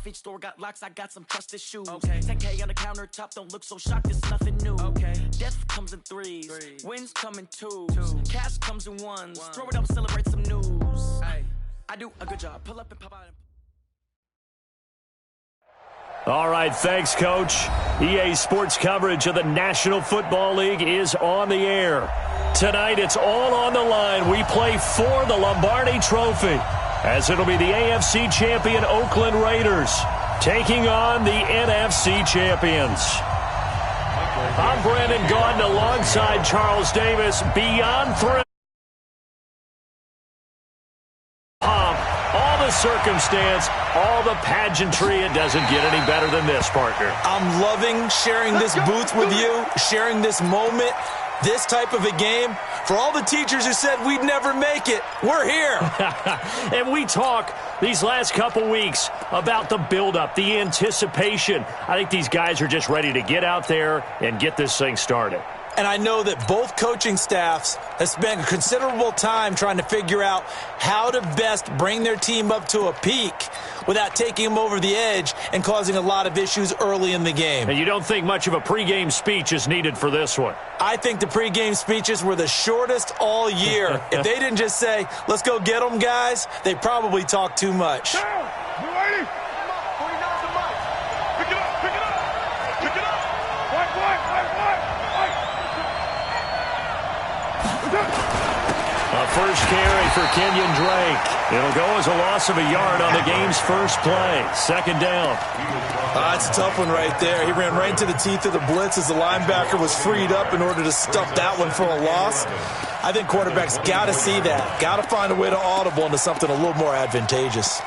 off, each store got locks, I got some trusted shoes. Okay. 10K on the countertop, don't look so shocked, it's nothing new. Okay. Death comes in threes, wins come in twos, cash comes in ones. Throw it up, celebrate some news. Ay. I do a good job, pull up and pop out. All right, thanks, Coach. EA Sports coverage of the National Football League is on the air. Tonight, it's all on the line. We play for the Lombardi Trophy, as it'll be the AFC champion Oakland Raiders taking on the NFC champions. I'm Brandon Gaudin alongside Charles Davis. Beyond thrilled. All the circumstance, all the pageantry, it doesn't get any better than this, partner. I'm loving sharing this booth with you, sharing this moment, this type of a game. For all the teachers who said we'd never make it, we're here. And we talk these last couple weeks about the buildup, the anticipation. I think these guys are just ready to get out there and get this thing started. And I know that both coaching staffs have spent considerable time trying to figure out how to best bring their team up to a peak without taking them over the edge and causing a lot of issues early in the game. And you don't think much of a pregame speech is needed for this one? I think the pregame speeches were the shortest all year. If they didn't just say, let's go get them, guys, they probably talked too much. A first carry for Kenyon Drake. It'll go as a loss of a yard on the game's first play. Second down. It's a tough one right there. He ran right into the teeth of the blitz as the linebacker was freed up in order to stuff that one for a loss. I think quarterbacks got to see that. Got to find a way to audible into something a little more advantageous.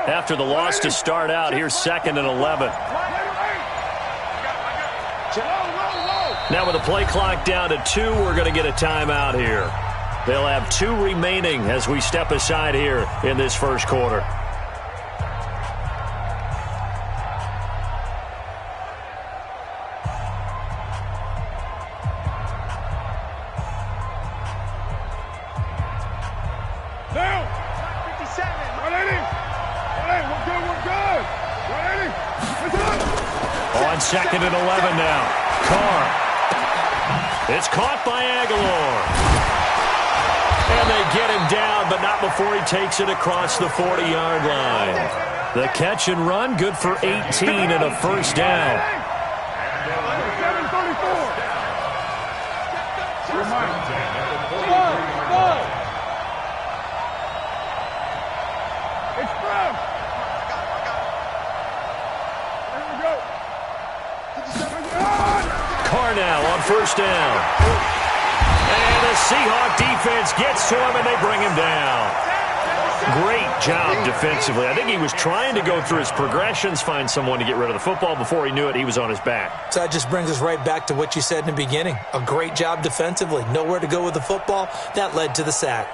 After the loss to start out, here's 2nd and 11. Now with the play clock down to 2, we're going to get a timeout here. They'll have 2 remaining as we step aside here in this first quarter. On 2nd and 11 now. Carr. It's caught by Aguilar. And they get him down, but not before he takes it across the 40-yard line. The catch and run, good for 18 and a first down. Carr now on first down. And the Seahawk defense gets to him, and they bring him down. Great job defensively. I think he was trying to go through his progressions, find someone to get rid of the football. Before he knew it, he was on his back. So that just brings us right back to what you said in the beginning. A great job defensively. Nowhere to go with the football. That led to the sack.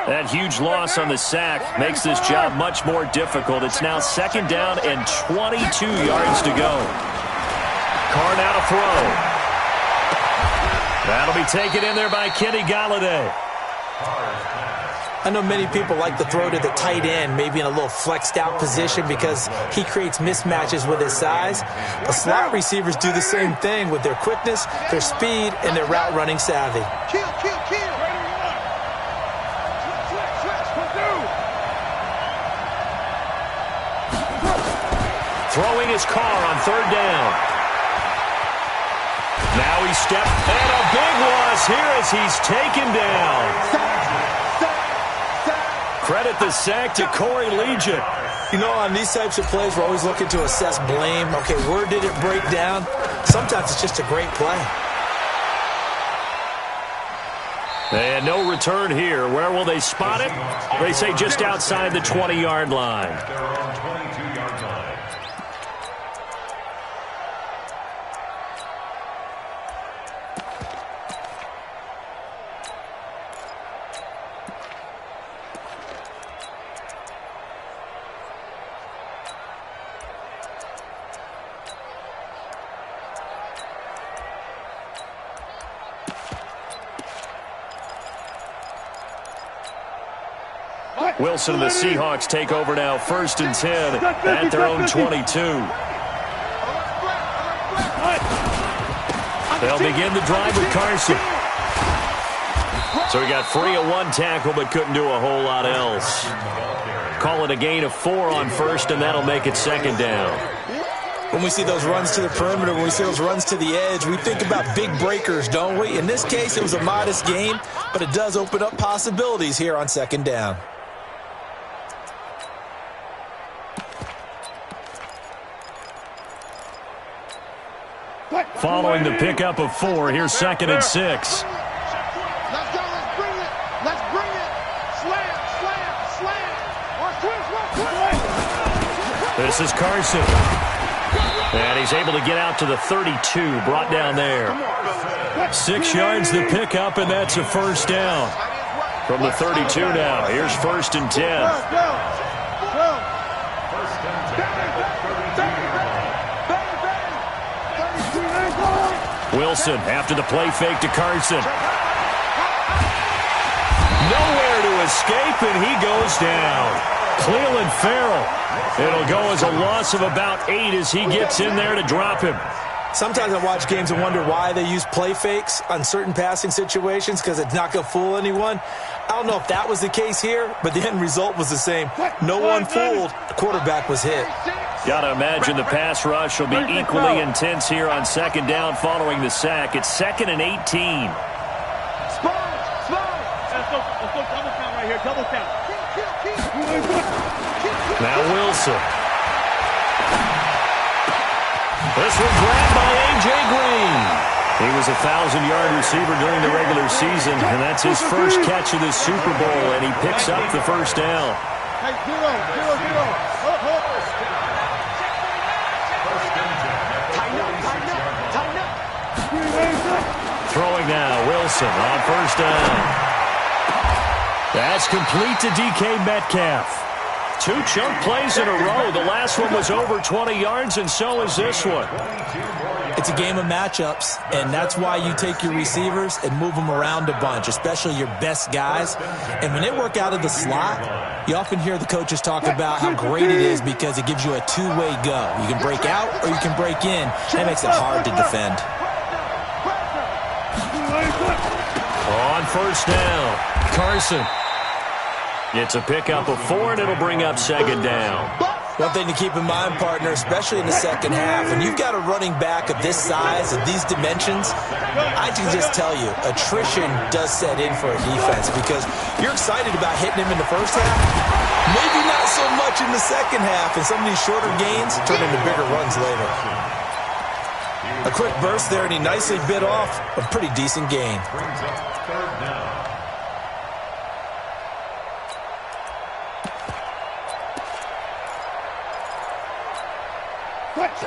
That huge loss on the sack makes this job much more difficult. It's now 2nd down and 22 yards to go. Carr now to throw. That'll be taken in there by Kenny Golladay. I know many people like to throw to the tight end, maybe in a little flexed out position because he creates mismatches with his size. But slot receivers do the same thing with their quickness, their speed, and their route running savvy. Throwing his Carr on 3rd down. Now he stepped, and a big loss here as he's taken down. Credit the sack to Corey Legion. You know, on these types of plays, we're always looking to assess blame. Okay, where did it break down? Sometimes it's just a great play. And no return here. Where will they spot it? They say just outside the 20-yard line. Wilson and the Seahawks take over now, 1st and 10 at their own 22. They'll begin the drive with Carson. So he got free of one tackle but couldn't do a whole lot else. Call it a gain of 4 on 1st, and that'll make it 2nd down. When we see those runs to the perimeter, when we see those runs to the edge, we think about big breakers, don't we? In this case, it was a modest gain, but it does open up possibilities here on 2nd down. Following the pickup of 4, here's 2nd and 6. Let's go, let's bring it. Let's bring it. Slam, slam, slam. Or switch. This is Carson. And he's able to get out to the 32, brought down there. 6 yards the pickup, and that's a 1st down. From the 32 now, here's 1st and 10. Wilson after the play fake to Carson. Nowhere to escape, and he goes down. Cleveland Farrell. It'll go as a loss of about 8 as he gets in there to drop him. Sometimes I watch games and wonder why they use play fakes on certain passing situations because it's not going to fool anyone. I don't know if that was the case here, but the end result was the same. No one fooled. The quarterback was hit. Got to imagine the pass rush will be equally intense here on 2nd down following the sack. It's 2nd and 18. Let's go double count right here. Double count. Now Wilson. This one grabbed by A.J. Green. He was a 1,000-yard receiver during the regular season, and that's his first catch of the Super Bowl, and he picks up the 1st down. Hey, zero. Throwing now, Wilson on 1st down. That's complete to DK Metcalf. 2 chunk plays in a row. The last one was over 20 yards, and so is this one. It's a game of matchups, and that's why you take your receivers and move them around a bunch, especially your best guys. And when they work out of the slot, you often hear the coaches talk about how great it is because it gives you a two-way go. You can break out or you can break in. That makes it hard to defend. On 1st down, Carson. It's a pickup of 4, and it'll bring up 2nd down. One thing to keep in mind, partner, especially in the second half, when you've got a running back of this size, of these dimensions, I can just tell you, attrition does set in for a defense because you're excited about hitting him in the first half, maybe not so much in the second half, and some of these shorter gains turn into bigger runs later. A quick burst there, and he nicely bit off a pretty decent gain.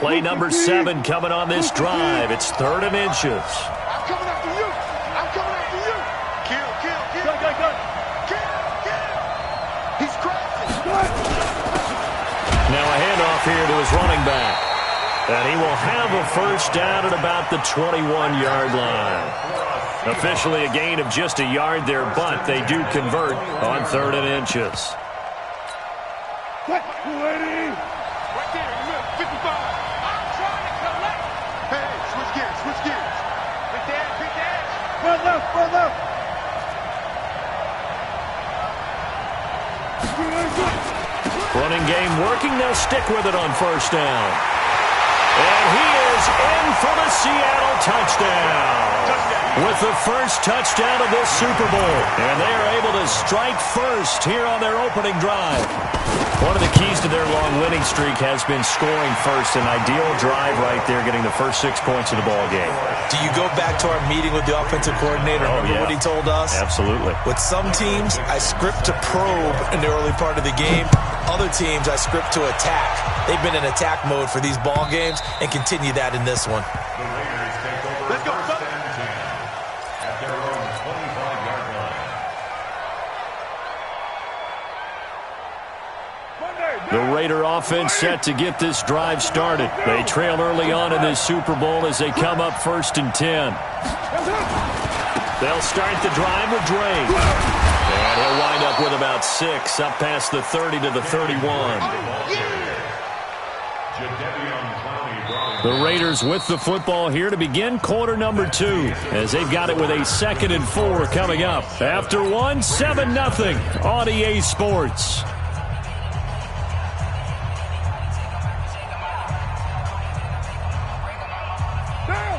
Play number 7 coming on this drive. It's 3rd and inches. I'm coming after you. I'm coming after you. Kill. Kill. He's crashing. Now a handoff here to his running back. And he will have a 1st down at about the 21-yard line. Officially a gain of just a yard there, but they do convert on 3rd and inches. Right there, 55. I'm trying to collect. Hey, switch gears. Big dash. Run left. Running game working. They'll stick with it on 1st down. And he is in for the Seattle touchdown. With the first touchdown of this Super Bowl. And they are able to strike first here on their opening drive. One of the keys to their long winning streak has been scoring first. An ideal drive right there, getting the first 6 points of the ball game. Do you go back to our meeting with the offensive coordinator? Remember what he told us? Absolutely. With some teams, I script to probe in the early part of the game. Other teams, I script to attack. They've been in attack mode for these ball games and continue that in this one. Let's go. The Raider offense set to get this drive started. They trail early on in this Super Bowl as they come up 1st and 10. They'll start the drive with Drake. And he'll wind up with about 6, up past the 30 to the 31. The Raiders with the football here to begin quarter number 2, as they've got it with a 2nd and 4 coming up. After 1, 7-0 on EA Sports.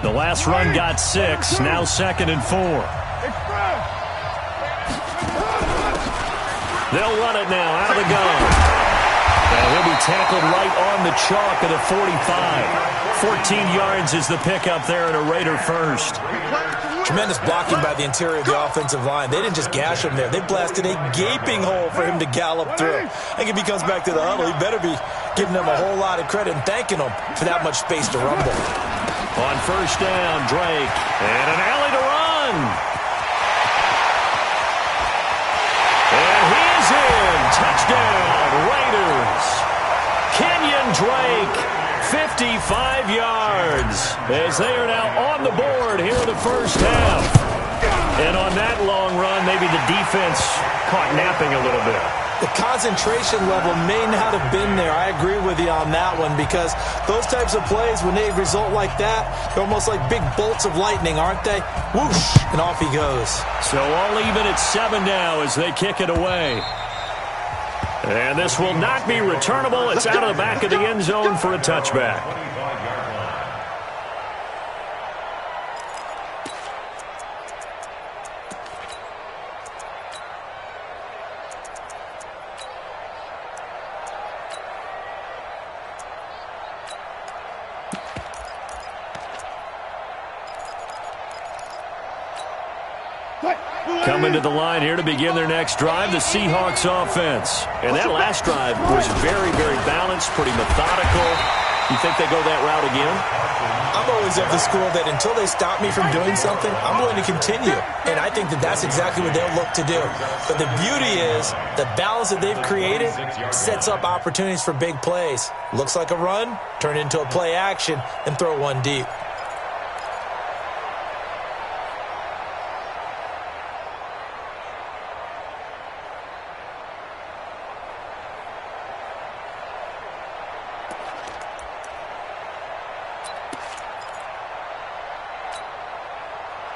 The last run got 6, now 2nd and 4. They'll run it now out of the gun. And he'll be tackled right on the chalk of the 45. 14 yards is the pickup there and a Raider first. Tremendous blocking by the interior of the offensive line. They didn't just gash him there. They blasted a gaping hole for him to gallop through. I think if he comes back to the huddle, he better be giving them a whole lot of credit and thanking them for that much space to rumble. On first down, Drake. And an alley to run. And he is in. Touchdown, Raiders. Kenyon Drake, 55 yards, as they are now on the board here in the first half. And on that long run, maybe the defense caught napping a little bit. The concentration level may not have been there. I agree with you on that one, because those types of plays, when they result like that, they're almost like big bolts of lightning, aren't they? Whoosh, and off he goes. So all even at 7 now as they kick it away. And this will not be returnable. It's out of the back of the end zone for a touchback. Coming to the line here to begin their next drive, the Seahawks offense. And that last drive was very, very balanced, pretty methodical. You think they go that route again? I'm always of the school that until they stop me from doing something, I'm going to continue. And I think that that's exactly what they'll look to do. But the beauty is the balance that they've created sets up opportunities for big plays. Looks like a run, turn it into a play action, and throw one deep.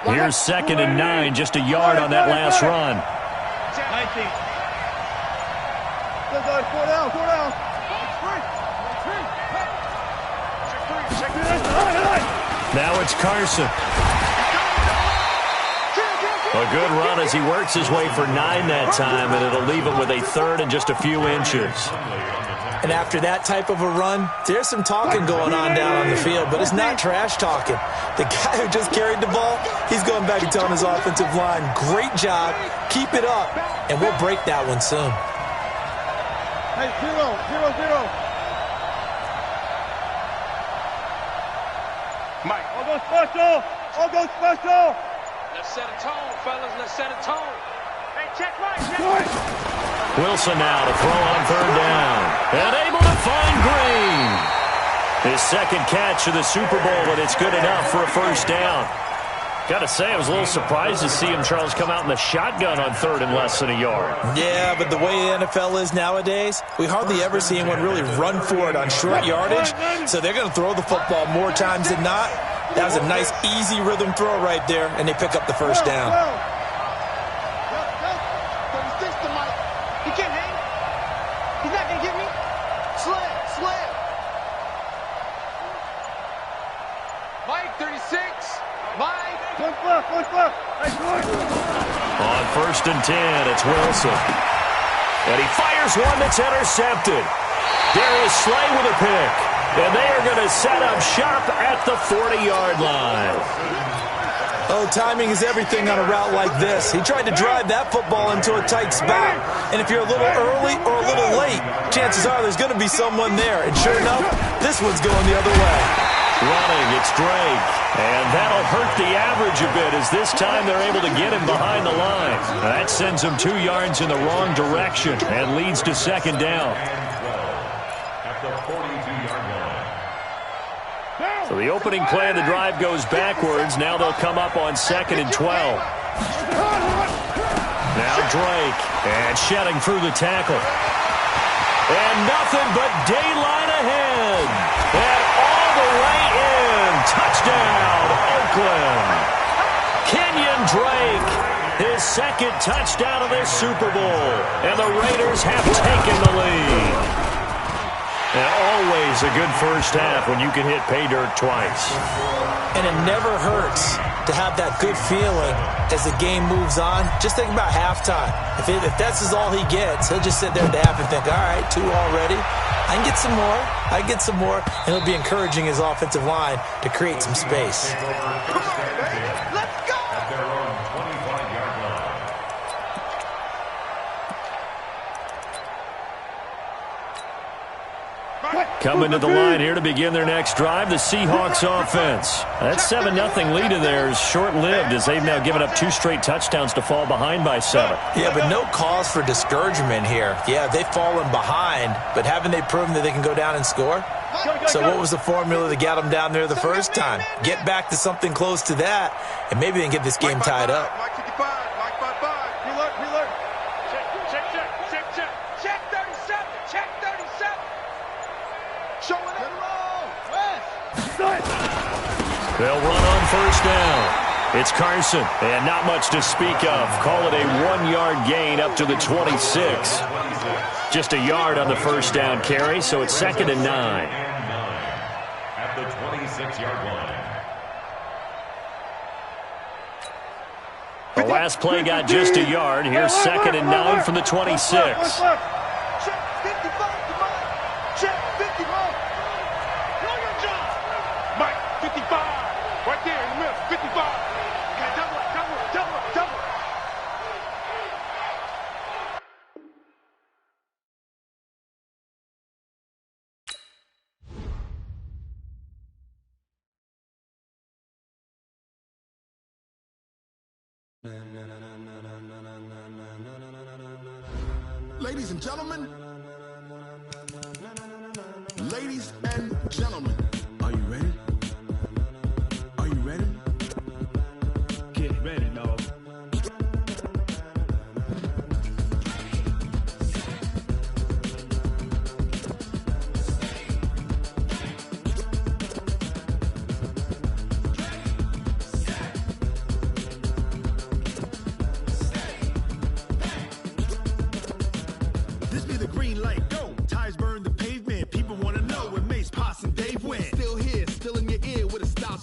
Here's 2nd and 9, just a yard on that last run. 19. Now it's Carson. A good run as he works his way for 9 that time, and it'll leave him with a 3rd and just a few inches. And after that type of a run, there's some talking going on down on the field, but it's not trash talking. The guy who just carried the ball, he's going back and telling his offensive line, great job, keep it up, and we'll break that one soon. Hey, 0-0-0. Mike. All go special. All go special. Let's set a tone, fellas. Let's set a tone. Hey, check right. Wilson now to throw on 3rd down. And able to find Green. His 2nd catch of the Super Bowl, and it's good enough for a first down. Got to say, I was a little surprised to see him, Charles, come out in the shotgun on 3rd and less than a yard. Yeah, but the way the NFL is nowadays, we hardly ever see anyone really run for it on short yardage. So they're going to throw the football more times than not. That was a nice, easy rhythm throw right there, and they pick up the first down. He can't hang. He's not going to get me. Slam. Mike, 36. Mike. Push left. On 1st and 10, it's Wilson. And he fires one that's intercepted. Darius Slay with a pick. And they are going to set up shop at the 40-yard line. Oh, timing is everything on a route like this. He tried to drive that football into a tight spot. And if you're a little early or a little late, chances are there's going to be someone there. And sure enough, this one's going the other way. Running, it's Drake. And that'll hurt the average a bit, as this time they're able to get him behind the line. That sends him 2 yards in the wrong direction and leads to 2nd down. So the opening play of the drive goes backwards. Now they'll come up on 2nd and 12. Now Drake, and shedding through the tackle. And nothing but daylight ahead. And all the way in. Touchdown, Oakland. Kenyon Drake, his second touchdown of this Super Bowl. And the Raiders have taken the lead. And always a good first half when you can hit pay dirt twice. And it never hurts to have that good feeling as the game moves on. Just think about halftime. If that's all he gets, he'll just sit there at the half and think, all right, 2 already. I can get some more. I can get some more. And he'll be encouraging his offensive line to create some space. Let's go! Coming to the line here to begin their next drive, the Seahawks offense. That 7-0 lead of theirs short-lived as they've now given up 2 straight touchdowns to fall behind by 7. Yeah, but no cause for discouragement here. Yeah, they've fallen behind, but haven't they proven that they can go down and score? So what was the formula that got them down there the first time? Get back to something close to that, and maybe they can get this game tied up. They'll run on first down. It's Carson, and not much to speak of. Call it a 1-yard gain up to the 26. Just a yard on the first down carry, so it's 2nd and 9. At the 26-yard line. The last play got just a yard. Here's 2nd and 9 from the 26. Ladies and gentlemen, ladies and gentlemen, are you ready? Are you ready? Get ready, dog.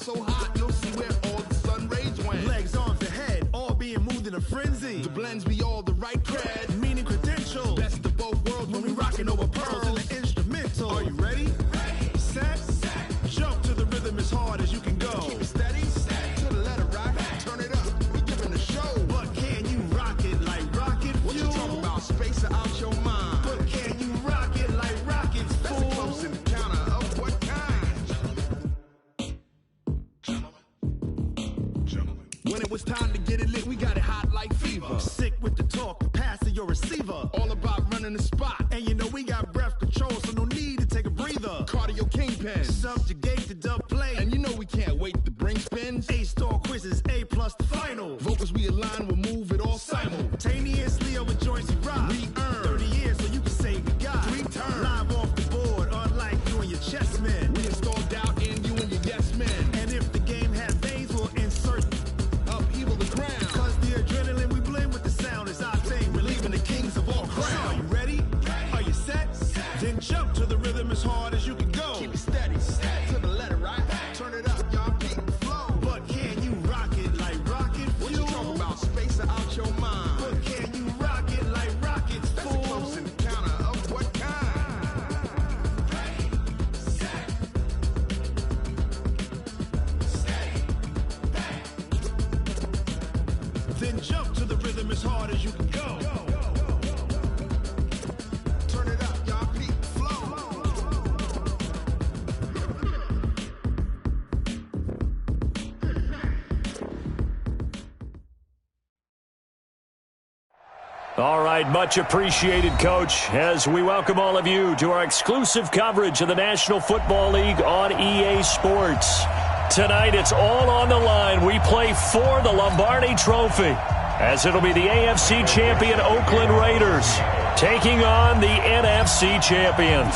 So hot, you'll see where all the sun rays went. Legs, arms, the head, all being moved in a frenzy. The blends be all the right cred, meaning credentials. Best of both worlds when we rocking over pearls in the instrumental. Are you ready? Ready. Set. Jump to the rhythm as hard as you can go. Keep it steady. To the letter right. Turn it up. We giving the show. But can you rock it like rocket fuel? What you talking about? Space out your mind. But can you rock it like rockets, fool? That's a close encounter of what kind? When it was time to get it lit, we got it hot like fever. Sick with the talk, pass to your receiver. All about running the spot. And you know we got breath control, so no need to take a breather. Cardio kingpin, subjugate the dub play. And you know we can't wait to bring spins. A-star quizzes, A+ the final. Vocals we align, we'll move it all simultaneously over joints we rock. We earn 30 years, so you can say we got 3 turns. Live off the board, unlike you and your chess men. We install doubt in you and your yes men. And if the game has veins, we'll insert upheaval the ground. Cause the adrenaline we blend with the sound is our thing. Relieving the kings of all crowns. Are you ready? Are you set? Then jump to the rhythm as hard as you can go. Keep it steady. To the letter right. Turn it up, y'all beat the flow. But can you rock it like rocket fuel? What you talking about? Space out your mind. But can you rock it like rockets, fool? That's a close encounter of what kind? Then jump to the rhythm as hard as you can go. Turn it up, y'all beat the flow. All right, much appreciated, Coach, as we welcome all of you to our exclusive coverage of the National Football League on EA Sports. Tonight, it's all on the line. We play for the Lombardi Trophy, as it'll be the AFC champion Oakland Raiders taking on the NFC champions.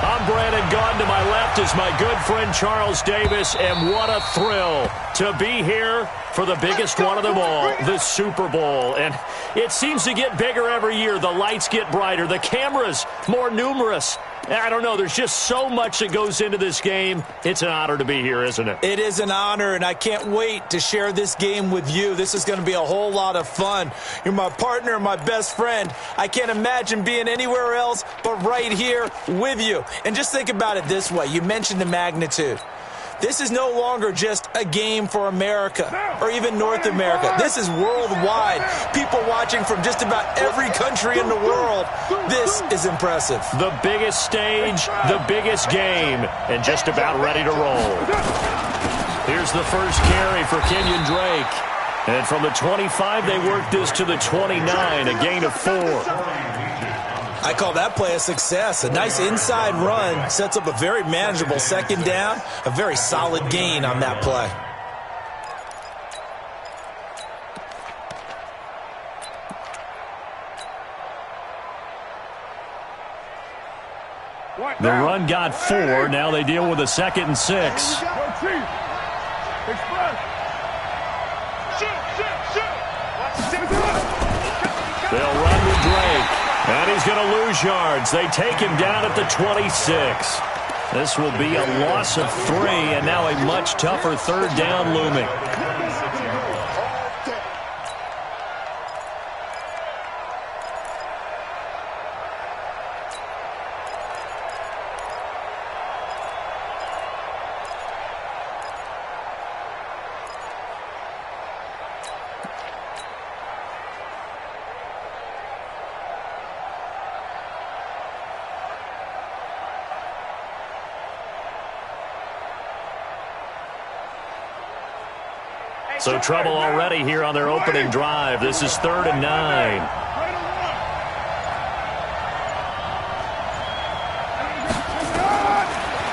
I'm Brandon Gaudin. To my left is my good friend Charles Davis, and what a thrill to be here for the biggest one of them all, the Super Bowl. And it seems to get bigger every year. The lights get brighter, the cameras more numerous. I don't know. There's just so much that goes into this game. It's an honor to be here, isn't it? It is an honor, and I can't wait to share this game with you. This is going to be a whole lot of fun. You're my partner, my best friend. I can't imagine being anywhere else but right here with you. And just think about it this way. You mentioned the magnitude. This is no longer just a game for America or even North America. This is worldwide. People watching from just about every country in the world. This is impressive. The biggest stage, the biggest game, and just about ready to roll. Here's the first carry for Kenyon Drake. And from the 25, they work this to the 29, a gain of 4. I call that play a success. A nice inside run sets up a very manageable second down. A very solid gain on that play. The run got 4. Now they deal with a 2nd and 6. They'll run with Drake. And he's going to lose yards. They take him down at the 26. This will be a loss of 3, and now a much tougher third down looming. So trouble already here on their opening drive. This is 3rd and 9.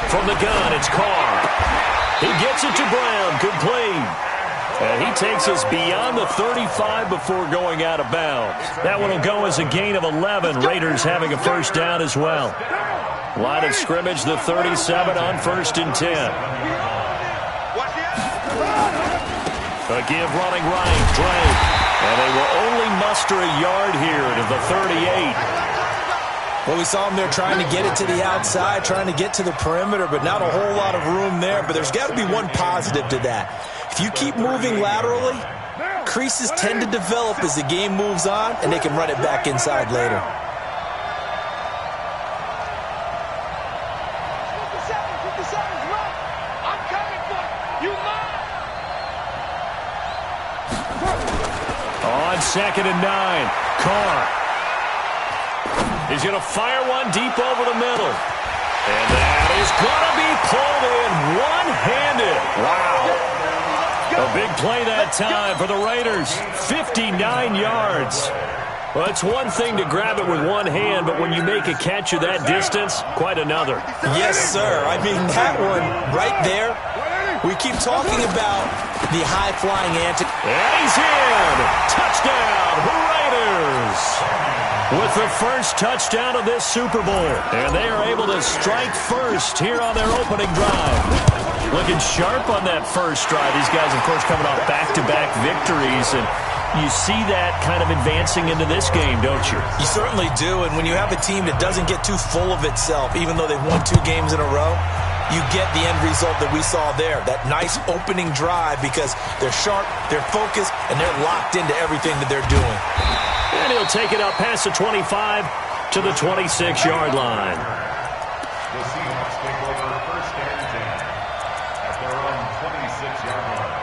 From the gun, it's Carr. He gets it to Brown, complete. And he takes us beyond the 35 before going out of bounds. That one will go as a gain of 11. Raiders having a first down as well. Line of scrimmage, the 37 on 1st and 10. A give running right, Drake. And they will only muster a yard here to the 38. Well, we saw them there trying to get it to the outside, trying to get to the perimeter, but not a whole lot of room there. But there's got to be one positive to that. If you keep moving laterally, creases tend to develop as the game moves on, and they can run it back inside later. On 2nd and 9, Carr. He's going to fire one deep over the middle. And that is going to be pulled in one-handed. Wow. A big play that time for the Raiders. 59 yards. Well, it's one thing to grab it with one hand, but when you make a catch of that distance, quite another. Yes, sir. I mean, that one right there, we keep talking about the high-flying antics. And he's in. Touchdown, Raiders. With the first touchdown of this Super Bowl. And they are able to strike first here on their opening drive. Looking sharp on that first drive. These guys, of course, coming off back-to-back victories. And you see that kind of advancing into this game, don't you? You certainly do. And when you have a team that doesn't get too full of itself, even though they've won 2 games in a row, you get the end result that we saw there. That nice opening drive because they're sharp, they're focused, and they're locked into everything that they're doing. And he'll take it up past the 25 to the 26-yard line. The Seahawks take over 1st and 10 at their own 26-yard line.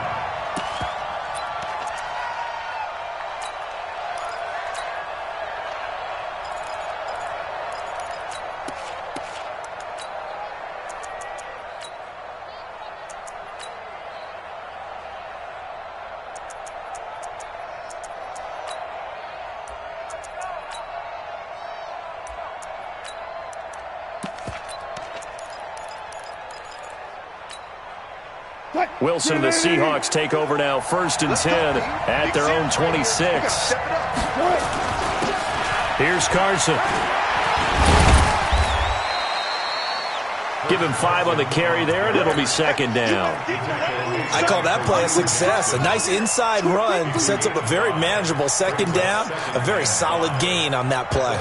Wilson and the Seahawks take over now, 1st and 10 at their own 26. Here's Carson. Give him 5 on the carry there, and it'll be 2nd down. I call that play a success. A nice inside run sets up a very manageable 2nd down. A very solid gain on that play.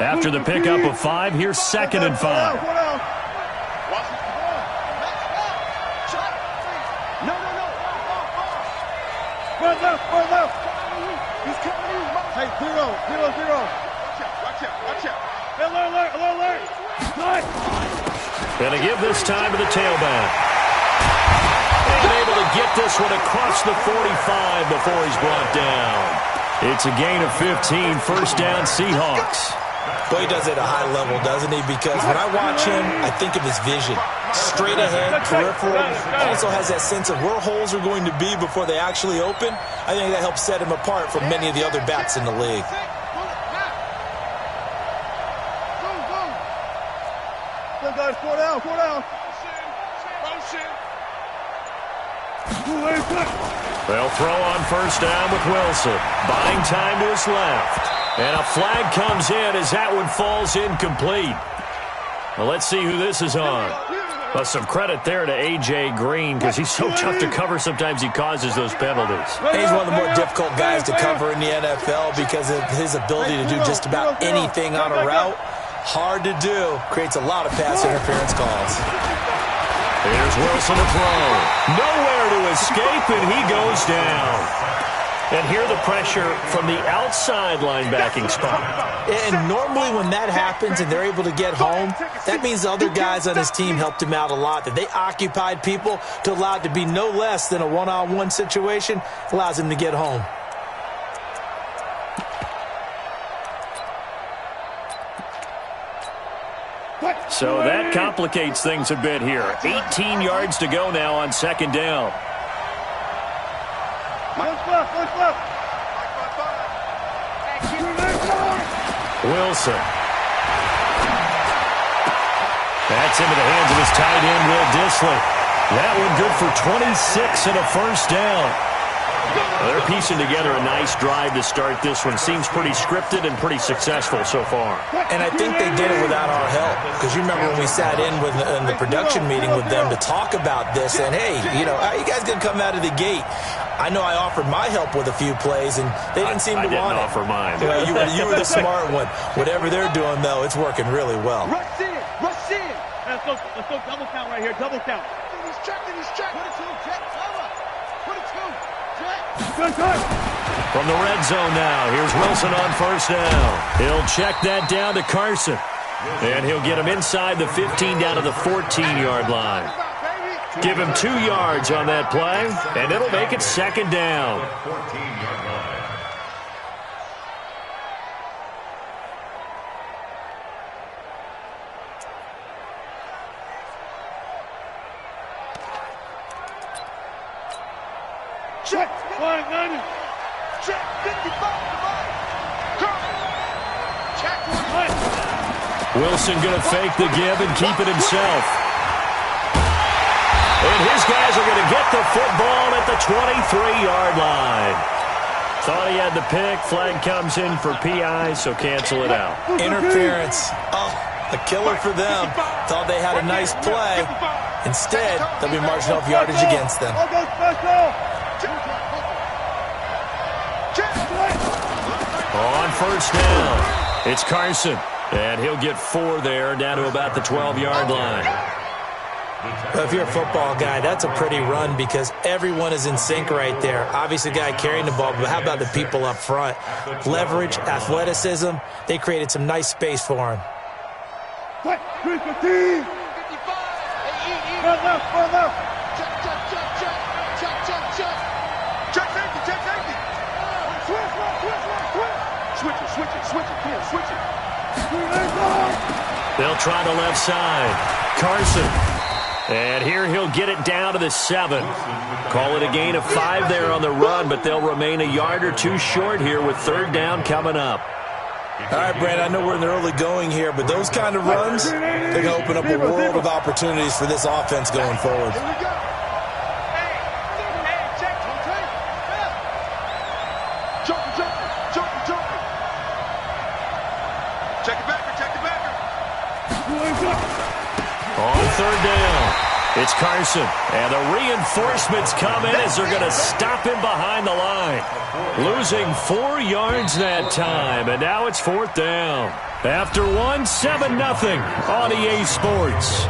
After the pickup of 5, here's 2nd and 5. He's coming in. Hey, 0. Watch out. Alert. Gonna give this time to the tailback. And able to get this one across the 45 before he's brought down. It's a gain of 15, 1st down Seahawks. Boy, he does it at a high level, doesn't he? Because when I watch him, I think of his vision. Straight ahead, peripheral. Also has that sense of where holes are going to be before they actually open. I think that helps set him apart from many of the other backs in the league. Guys, 4 down. They'll throw on 1st down with Wilson. Buying time to his left. And a flag comes in as that one falls incomplete. Well, let's see who this is on. Well, some credit there to A.J. Green because he's so tough to cover. Sometimes he causes those penalties. He's one of the more difficult guys to cover in the NFL because of his ability to do just about anything on a route. Hard to do. Creates a lot of pass interference calls. Here's Wilson to throw. Nowhere to escape, and he goes down. And here the pressure from the outside linebacking spot. And normally when that happens and they're able to get home, that means the other guys on his team helped him out a lot. That they occupied people to allow it to be no less than a one-on-one situation. Allows him to get home. So that complicates things a bit here. 18 yards to go now on 2nd down. Wilson. That's into the hands of his tight end, Will Dissly. That one good for 26 and a 1st down. Well, they're piecing together a nice drive to start this one. Seems pretty scripted and pretty successful so far. And I think they did it without our help. Because you remember when we sat in the production meeting with them to talk about this. And, hey, you know, how are you guys going to come out of the gate? I know I offered my help with a few plays, and they didn't seem to want it. I didn't offer mine. You were the smart one. Whatever they're doing, though, it's working really well. Rush in. Let's go double count right here. Double count. He's checking. 22, check. Cover. 22, check. From the red zone now, here's Wilson on 1st down. He'll check that down to Carson. And he'll get him inside the 15 down to the 14-yard line. Give him 2 yards on that play, and it'll make it 2nd down. 14-yard line. Check. 190. Check. 55. Check. Wilson going to fake the give and keep it himself. And his guys are going to get the football at the 23-yard line. Thought he had the pick. Flag comes in for PI, so cancel it out. Interference. Oh, a killer for them. Thought they had a nice play. Instead, they'll be marching off yardage against them. On 1st down, it's Carson. And he'll get 4 there, down to about the 12-yard line. Well, if you're a football guy, that's a pretty run because everyone is in sync right there. Obviously, the guy carrying the ball, but how about the people up front? Leverage, athleticism, they created some nice space for him. Check. Switch it. They'll try the left side. Carson. And here he'll get it down to the 7. Call it a gain of 5 there on the run, but they'll remain a yard or 2 short here with 3rd down coming up. All right, Brandon, I know we're in the early going here, but those kind of runs, they're going to open up a world of opportunities for this offense going forward. Here we go. Hey, check. Jumper. Check it backer. On third down, it's Carson. And the reinforcements come in as they're going to stop him behind the line. Losing 4 yards that time, and now it's fourth down. After 1, 7-0 on EA Sports.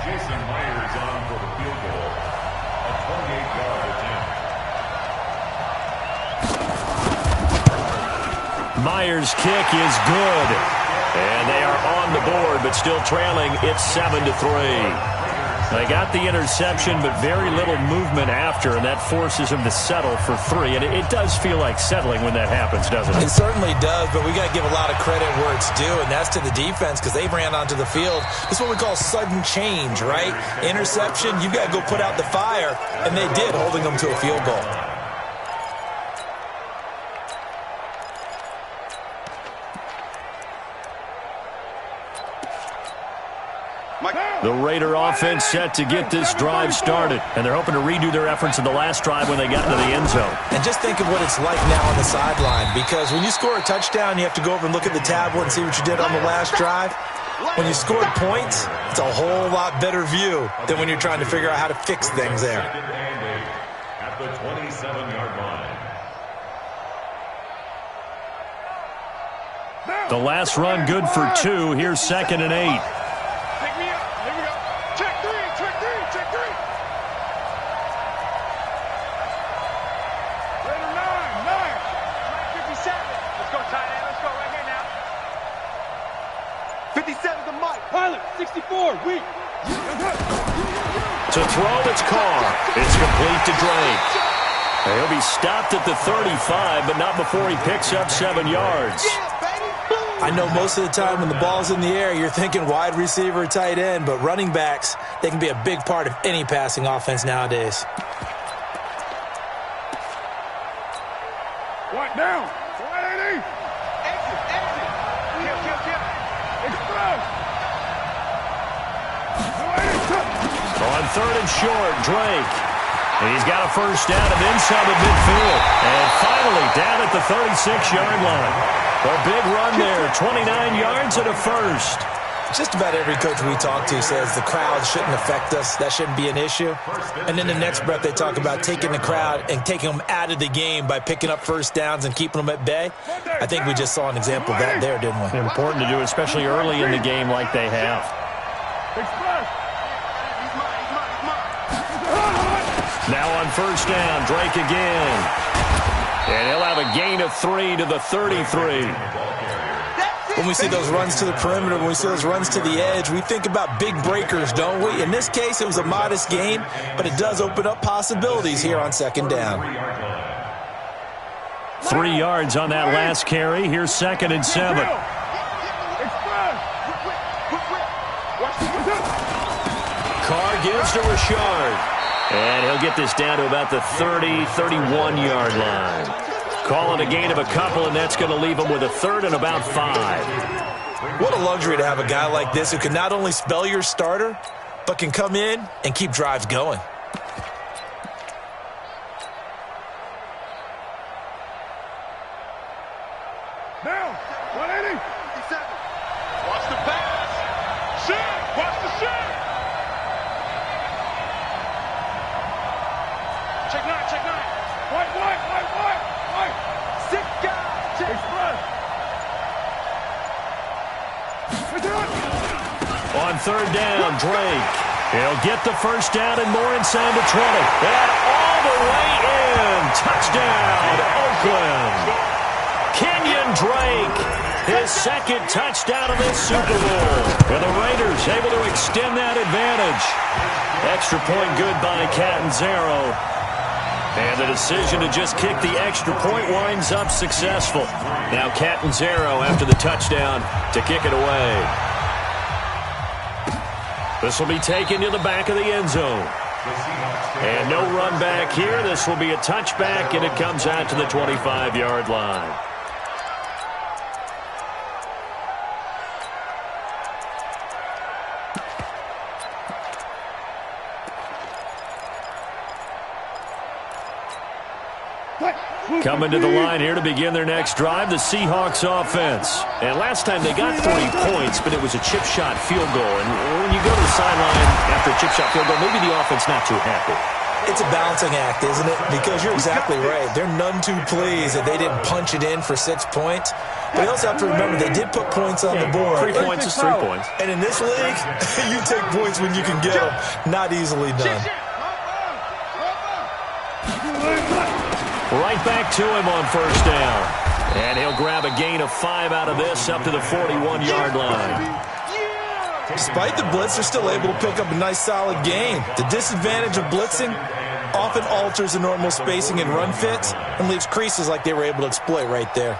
Jason Myers on for the field goal. A 28-yard attempt. Myers' kick is good. And they are on the board, but still trailing. It's 7-3. They got the interception, but very little movement after, and that forces them to settle for 3. And it does feel like settling when that happens, doesn't it? It certainly does, but we got to give a lot of credit where it's due, and that's to the defense because they ran onto the field. This is what we call sudden change, right? Interception, you got to go put out the fire, and they did, holding them to a field goal. The Raider offense set to get this drive started, and they're hoping to redo their efforts in the last drive when they got into the end zone. And just think of what it's like now on the sideline, because when you score a touchdown, you have to go over and look at the tablet and see what you did on the last drive. When you scored points, it's a whole lot better view than when you're trying to figure out how to fix things there. At the 27-yard line. The last run good for 2. Here's 2nd and 8. Pick me up. Here we go. Check three. Raider 9. 57. Let's go, tight end. Let's go right here now. 57 to Mike. Pilot, 64. Weak. To throw, it's Carr. It's complete to Drake. He'll be stopped at the 35, but not before he picks up 7 yards. I know most of the time when the ball's in the air, you're thinking wide receiver, tight end, but running backs, they can be a big part of any passing offense nowadays. Right down. 180. Exit. Kill. Express. On 3rd and short, Drake. And he's got a first down and then some at midfield. And finally down at the 36-yard line. A big run there, 29 yards and a first. Just about every coach we talk to says the crowd shouldn't affect us. That shouldn't be an issue. And then the next breath they talk about taking the crowd and taking them out of the game by picking up first downs and keeping them at bay. I think we just saw an example of that there, didn't we? Important to do, especially early in the game like they have. Now on first down, Drake again. And he'll have a gain of 3 to the 33. When we see those runs to the perimeter, when we see those runs to the edge, we think about big breakers, don't we? In this case, it was a modest gain, but it does open up possibilities here on 2nd down. 3 yards on that last carry. Here's 2nd and 7. Carr gives to Richard. And he'll get this down to about the 30, 31-yard line. Call it a gain of a couple, and that's going to leave him with a 3rd and about 5. What a luxury to have a guy like this who can not only spell your starter, but can come in and keep drives going. Down. 180. 57. Watch the pass. Shot. Watch the shot. Check 9. White. 6 guys. Check. Express. On 3rd down, Drake. He'll get the first down and more inside the 20. And all the way in. Touchdown, Oakland. Kenyon Drake, his 2nd touchdown of this Super Bowl. And the Raiders able to extend that advantage. Extra point good by Catanzaro. And the decision to just kick the extra point winds up successful. Now Catanzaro after the touchdown to kick it away. This will be taken to the back of the end zone. And no run back here. This will be a touchback, and it comes out to the 25-yard line. Coming to the line here to begin their next drive, the Seahawks offense. And last time they got 3 points, but it was a chip shot field goal. And when you go to the sideline after a chip shot field goal, maybe the offense not too happy. It's a balancing act, isn't it? Because you're exactly right. They're none too pleased that they didn't punch it in for 6 points. But you also have to remember they did put points on the board. 3 points is 3 points. And in this league, you take points when you can get them. Not easily done. Right back to him on first down. And he'll grab a gain of 5 out of this up to the 41-yard line. Despite the blitz, they're still able to pick up a nice solid gain. The disadvantage of blitzing often alters the normal spacing and run fits and leaves creases like they were able to exploit right there.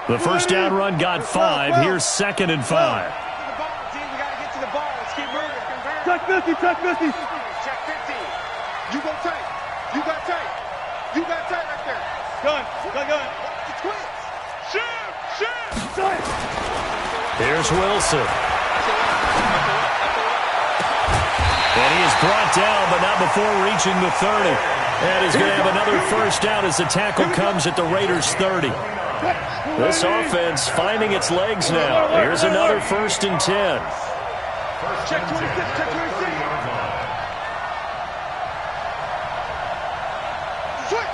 The first down run got 5. Here's 2nd and 5. Check 50, check 50. Check 50. You go tight. You got tight. You got tight right there. Gun. The twins. Shoot. Here's Wilson. And he is brought down, but not before reaching the 30. And he's going to have another first down as the tackle comes at the Raiders' 30. This offense finding its legs now. Here's another 1st and 10. Check 26, check 26.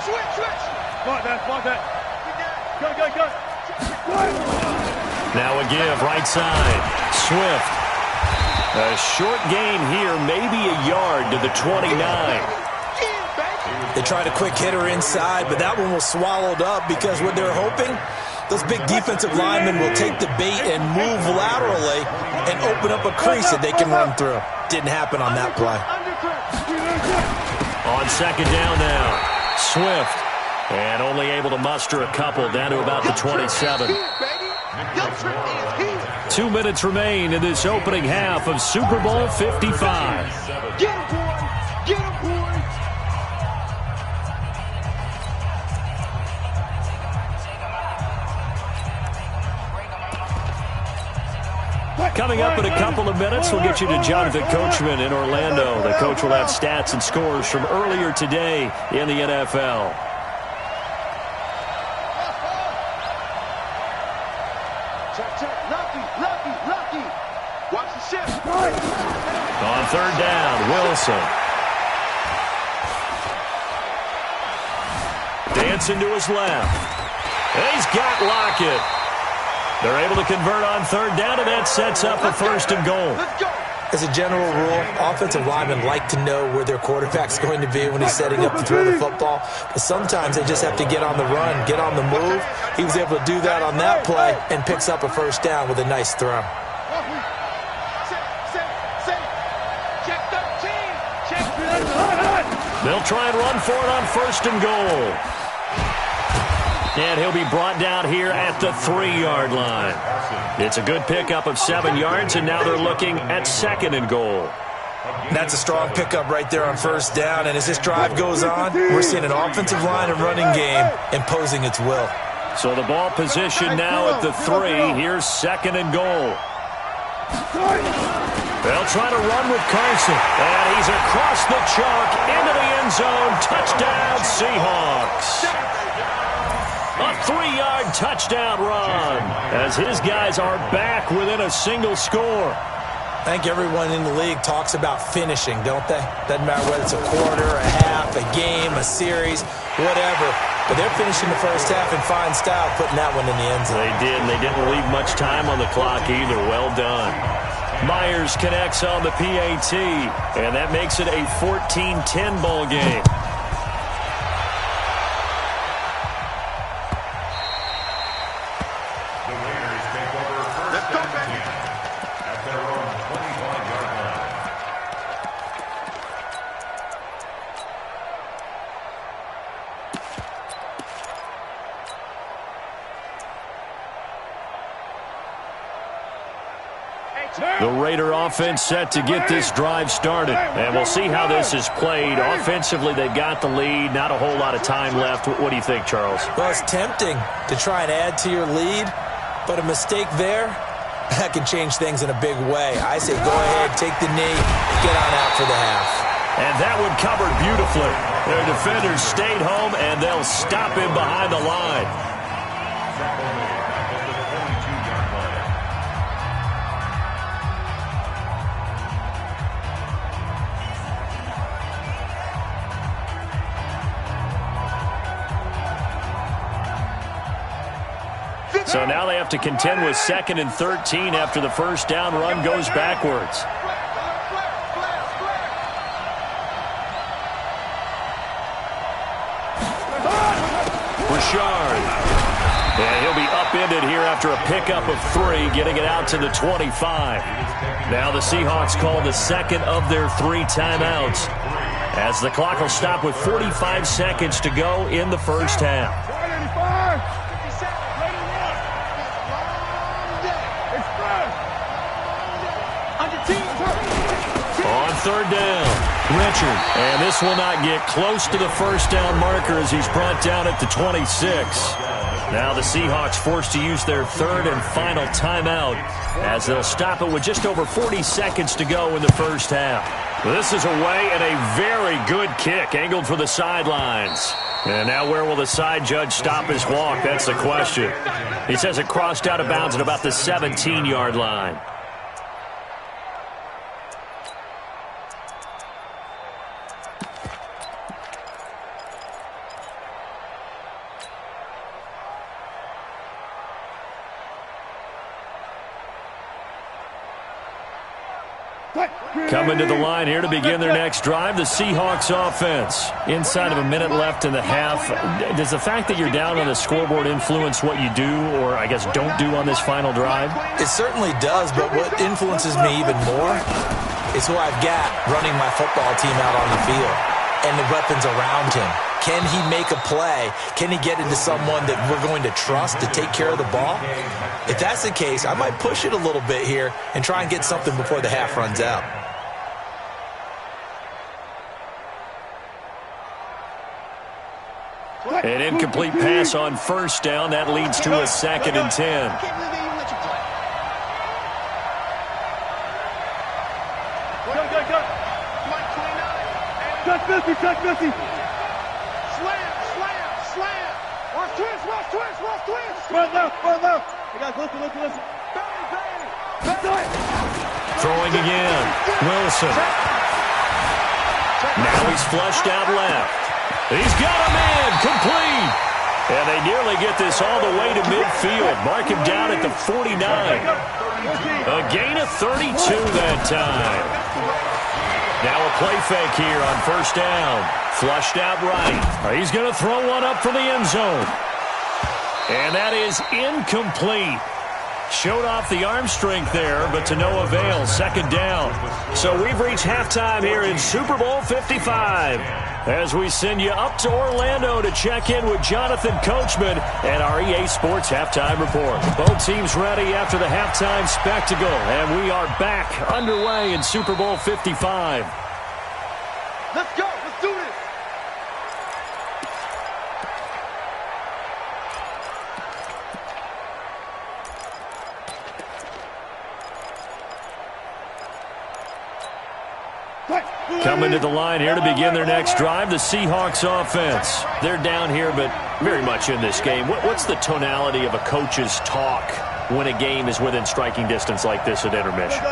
Switch. Mark that. Go. Now a give, right side. Swift. A short gain here, maybe a yard to the 29. They tried a quick hitter inside, but that one was swallowed up because what they're hoping, those big defensive linemen will take the bait and move laterally and open up a crease that they can run through. Didn't happen on that play. On 2nd down now. Swift. And only able to muster a couple down to about the 27. 2 minutes remain in this opening half of Super Bowl 55. Get him, boy. Coming up in a couple of minutes, we'll get you to Jonathan Coachman in Orlando. The coach will have stats and scores from earlier today in the NFL. Lucky. Watch the shift. On 3rd down, Wilson. Dancing to his left. And he's got Lockett. They're able to convert on 3rd down, and that sets up a 1st and goal. As a general rule, offensive linemen like to know where their quarterback's going to be when he's setting up to throw the football. But sometimes they just have to get on the run, get on the move. He was able to do that on that play and picks up a 1st down with a nice throw. They'll try and run for it on 1st and goal. And he'll be brought down here at the 3-yard line. It's a good pickup of 7 yards, and now they're looking at 2nd and goal. That's a strong pickup right there on 1st down, and as this drive goes on, we're seeing an offensive line and running game imposing its will. So the ball position now at the 3. Here's 2nd and goal. They'll try to run with Carson, and he's across the chalk into the end zone. Touchdown, Seahawks. A 3-yard touchdown run as his guys are back within a single score. I think everyone in the league talks about finishing, don't they? Doesn't matter whether it's a quarter, a half, a game, a series, whatever. But they're finishing the first half in fine style, putting that one in the end zone. They did, and they didn't leave much time on the clock either. Well done. Myers connects on the PAT, and that makes it a 14-10 ball game. The Raider offense set to get this drive started. And we'll see how this is played. Offensively, they've got the lead. Not a whole lot of time left. What do you think, Charles? Well, it's tempting to try and add to your lead, but a mistake there, that can change things in a big way. I say go ahead, take the knee, get on out for the half. And that one covered beautifully. Their defenders stayed home, and they'll stop him behind the line. So now they have to contend with 2nd and 13 after the first down run goes backwards. Richard. And he'll be upended here after a pickup of 3, getting it out to the 25. Now the Seahawks call the second of their 3 timeouts, as the clock will stop with 45 seconds to go in the first half. On third down, Richard. And this will not get close to the first down marker as he's brought down at the 26. Now the Seahawks forced to use their 3rd and final timeout, as they'll stop it with just over 40 seconds to go in the first half. This is away, and a very good kick angled for the sidelines. And now where will the side judge stop his walk? That's the question. He says it crossed out of bounds at about the 17-yard line. Coming to the line here to begin their next drive, the Seahawks offense. Inside of a minute left in the half. Does the fact that you're down on the scoreboard influence what you do, or I guess don't do on this final drive? It certainly does, but what influences me even more is who I've got running my football team out on the field and the weapons around him. Can he make a play? Can he get into someone that we're going to trust to take care of the ball? If that's the case, I might push it a little bit here and try and get something before the half runs out. An incomplete pass on first down. That leads to a 2nd and 10. Touch Missy. Slam. Watch twist. Run left. You guys, listen. Bang. Throwing again. Wilson. Now he's flushed out left. He's got a man, complete. And they nearly get this all the way to midfield. Mark him down at the 49. A gain of 32 that time. Now a play fake here on first down. Flushed out right. He's going to throw one up for the end zone. And that is incomplete. Showed off the arm strength there, but to no avail. 2nd down. So we've reached halftime here in Super Bowl 55. As we send you up to Orlando to check in with Jonathan Coachman and our EA Sports Halftime Report. Both teams ready after the halftime spectacle, and we are back underway in Super Bowl 55. Let's go. Let's do this. Coming to the line here to begin their next drive, the Seahawks offense. They're down here, but very much in this game. What's the tonality of a coach's talk when a game is within striking distance like this at intermission?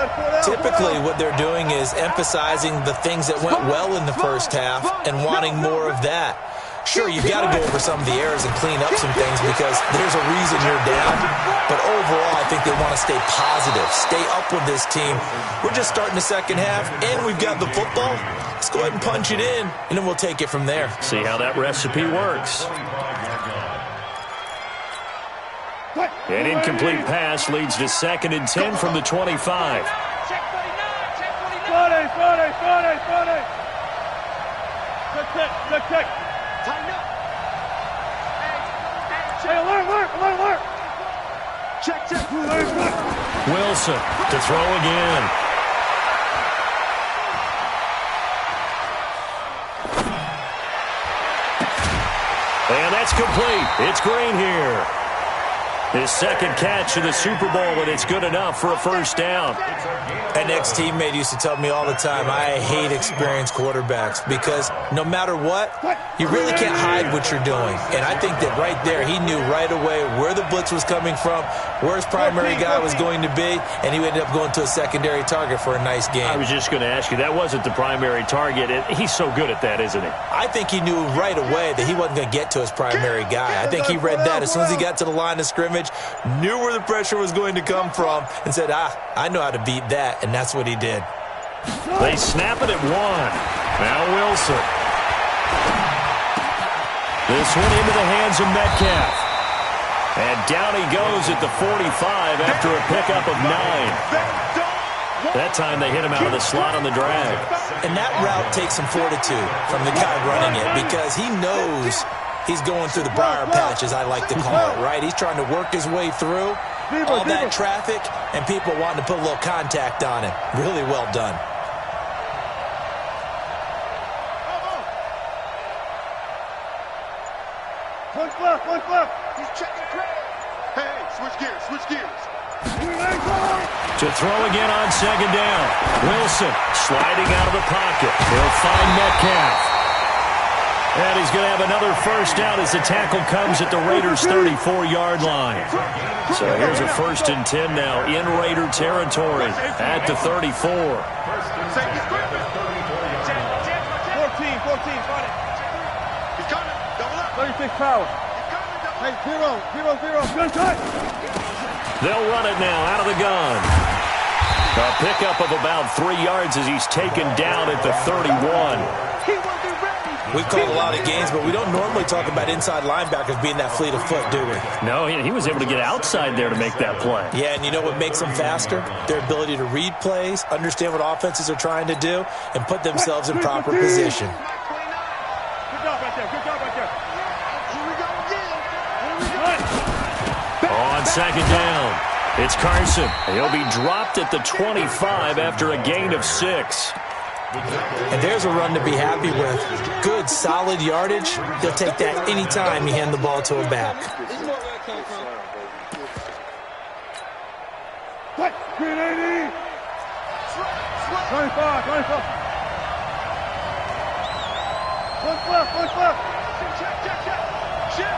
Typically, what they're doing is emphasizing the things that went well in the first half and wanting more of that. Sure, you've got to go over some of the errors and clean up some things because there's a reason you're down. But overall, I think they want to stay positive, stay up with this team. We're just starting the second half, and we've got the football. Let's go ahead and punch it in, and then we'll take it from there. See how that recipe works. An incomplete pass leads to 2nd and 10 from the 25. Check 49. Check. Tighten up. Hey, alert. Check. Wilson to throw again. And that's complete. It's Green here. His second catch in the Super Bowl, and it's good enough for a first down. An ex-teammate used to tell me all the time, I hate experienced quarterbacks because no matter what, you really can't hide what you're doing. And I think that right there, he knew right away where the blitz was coming from, where his primary guy was going to be, and he ended up going to a secondary target for a nice game. I was just going to ask you, that wasn't the primary target. He's so good at that, isn't he? I think he knew right away that he wasn't going to get to his primary guy. I think he read that as soon as he got to the line of scrimmage, knew where the pressure was going to come from, and said, I know how to beat that, and that's what he did. They snap it at 1. Now Wilson. This one into the hands of Metcalf. And down he goes at the 45 after a pickup of 9. That time they hit him out of the slot on the drag. And that route takes some fortitude from the guy running it because he knows he's going through the briar patch, as I like to call it, right? He's trying to work his way through all that traffic and people wanting to put a little contact on him. Really well done. One left. He's checking Craig. Hey, switch gears. To throw again on second down. Wilson sliding out of the pocket. He'll find Metcalf. And he's going to have another first down as the tackle comes at the Raiders' 34-yard line. So here's a 1st and 10 now in Raider territory at the 34. 14, got it. He's coming. Double up. 36 power. Hey, 0. Good shot. They'll run it now out of the gun. A pickup of about 3 yards as he's taken down at the 31. We've called a lot of games, but we don't normally talk about inside linebackers being that fleet of foot, do we? No, he was able to get outside there to make that play. Yeah, and you know what makes them faster? Their ability to read plays, understand what offenses are trying to do, and put themselves in proper position. Good job right there. Here we go again. On second down, it's Carson. He'll be dropped at the 25 after a gain of 6. And there's a run to be happy with. Good, solid yardage. He'll take that anytime you hand the ball to a back. Green 80. 25. One left. Check.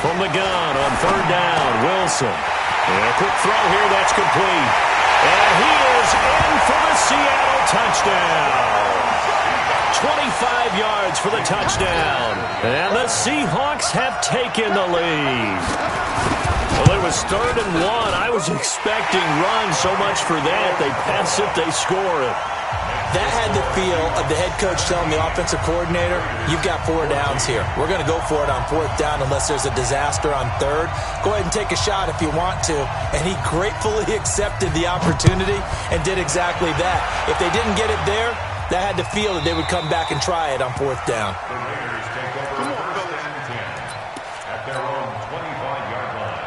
From the gun on 3rd down, Wilson. And a quick throw here, that's complete. And he is in for the Seattle touchdown. 25 yards for the touchdown. And the Seahawks have taken the lead. Well, it was 3rd and 1. I was expecting run so much for that. They pass it, they score it. That had the feel of the head coach telling the offensive coordinator, you've got 4 downs here. We're going to go for it on 4th down unless there's a disaster on 3rd. Go ahead and take a shot if you want to. And he gratefully accepted the opportunity and did exactly that. If they didn't get it there, that had the feel that they would come back and try it on 4th down. The Raiders take over 1st and 10 at their own 25-yard line.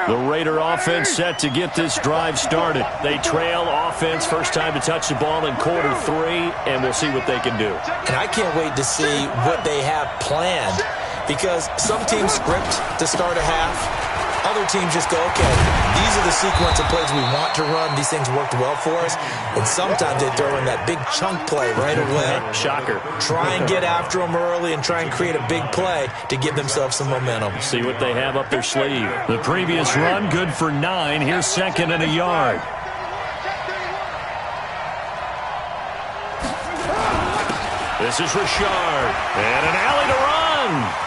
The Raider offense set to get this drive started. They trail offense, first time to touch the ball in quarter 3, and we'll see what they can do. And I can't wait to see what they have planned because some teams script to start a half. Other teams just go, okay, these are the sequence of plays we want to run. These things worked well for us. And sometimes they throw in that big chunk play right away. Shocker. Try and get after them early and try and create a big play to give themselves some momentum. See what they have up their sleeve. The previous run, good for 9. Here's 2nd and a yard. This is Richard. And an alley to run.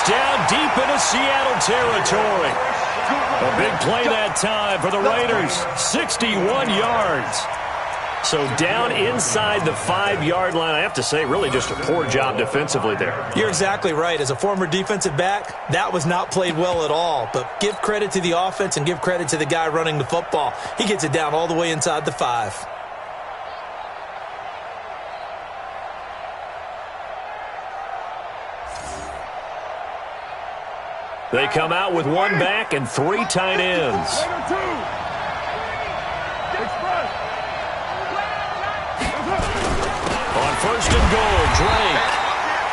Down deep into Seattle territory. A big play that time for the Raiders. 61 yards. So down inside the 5-yard line. I have to say, really just a poor job defensively there. You're exactly right. As a former defensive back, that was not played well at all. But give credit to the offense and give credit to the guy running the football. He gets it down all the way inside the 5. They come out with 1 back and 3 tight ends. On 1st and goal, Drake.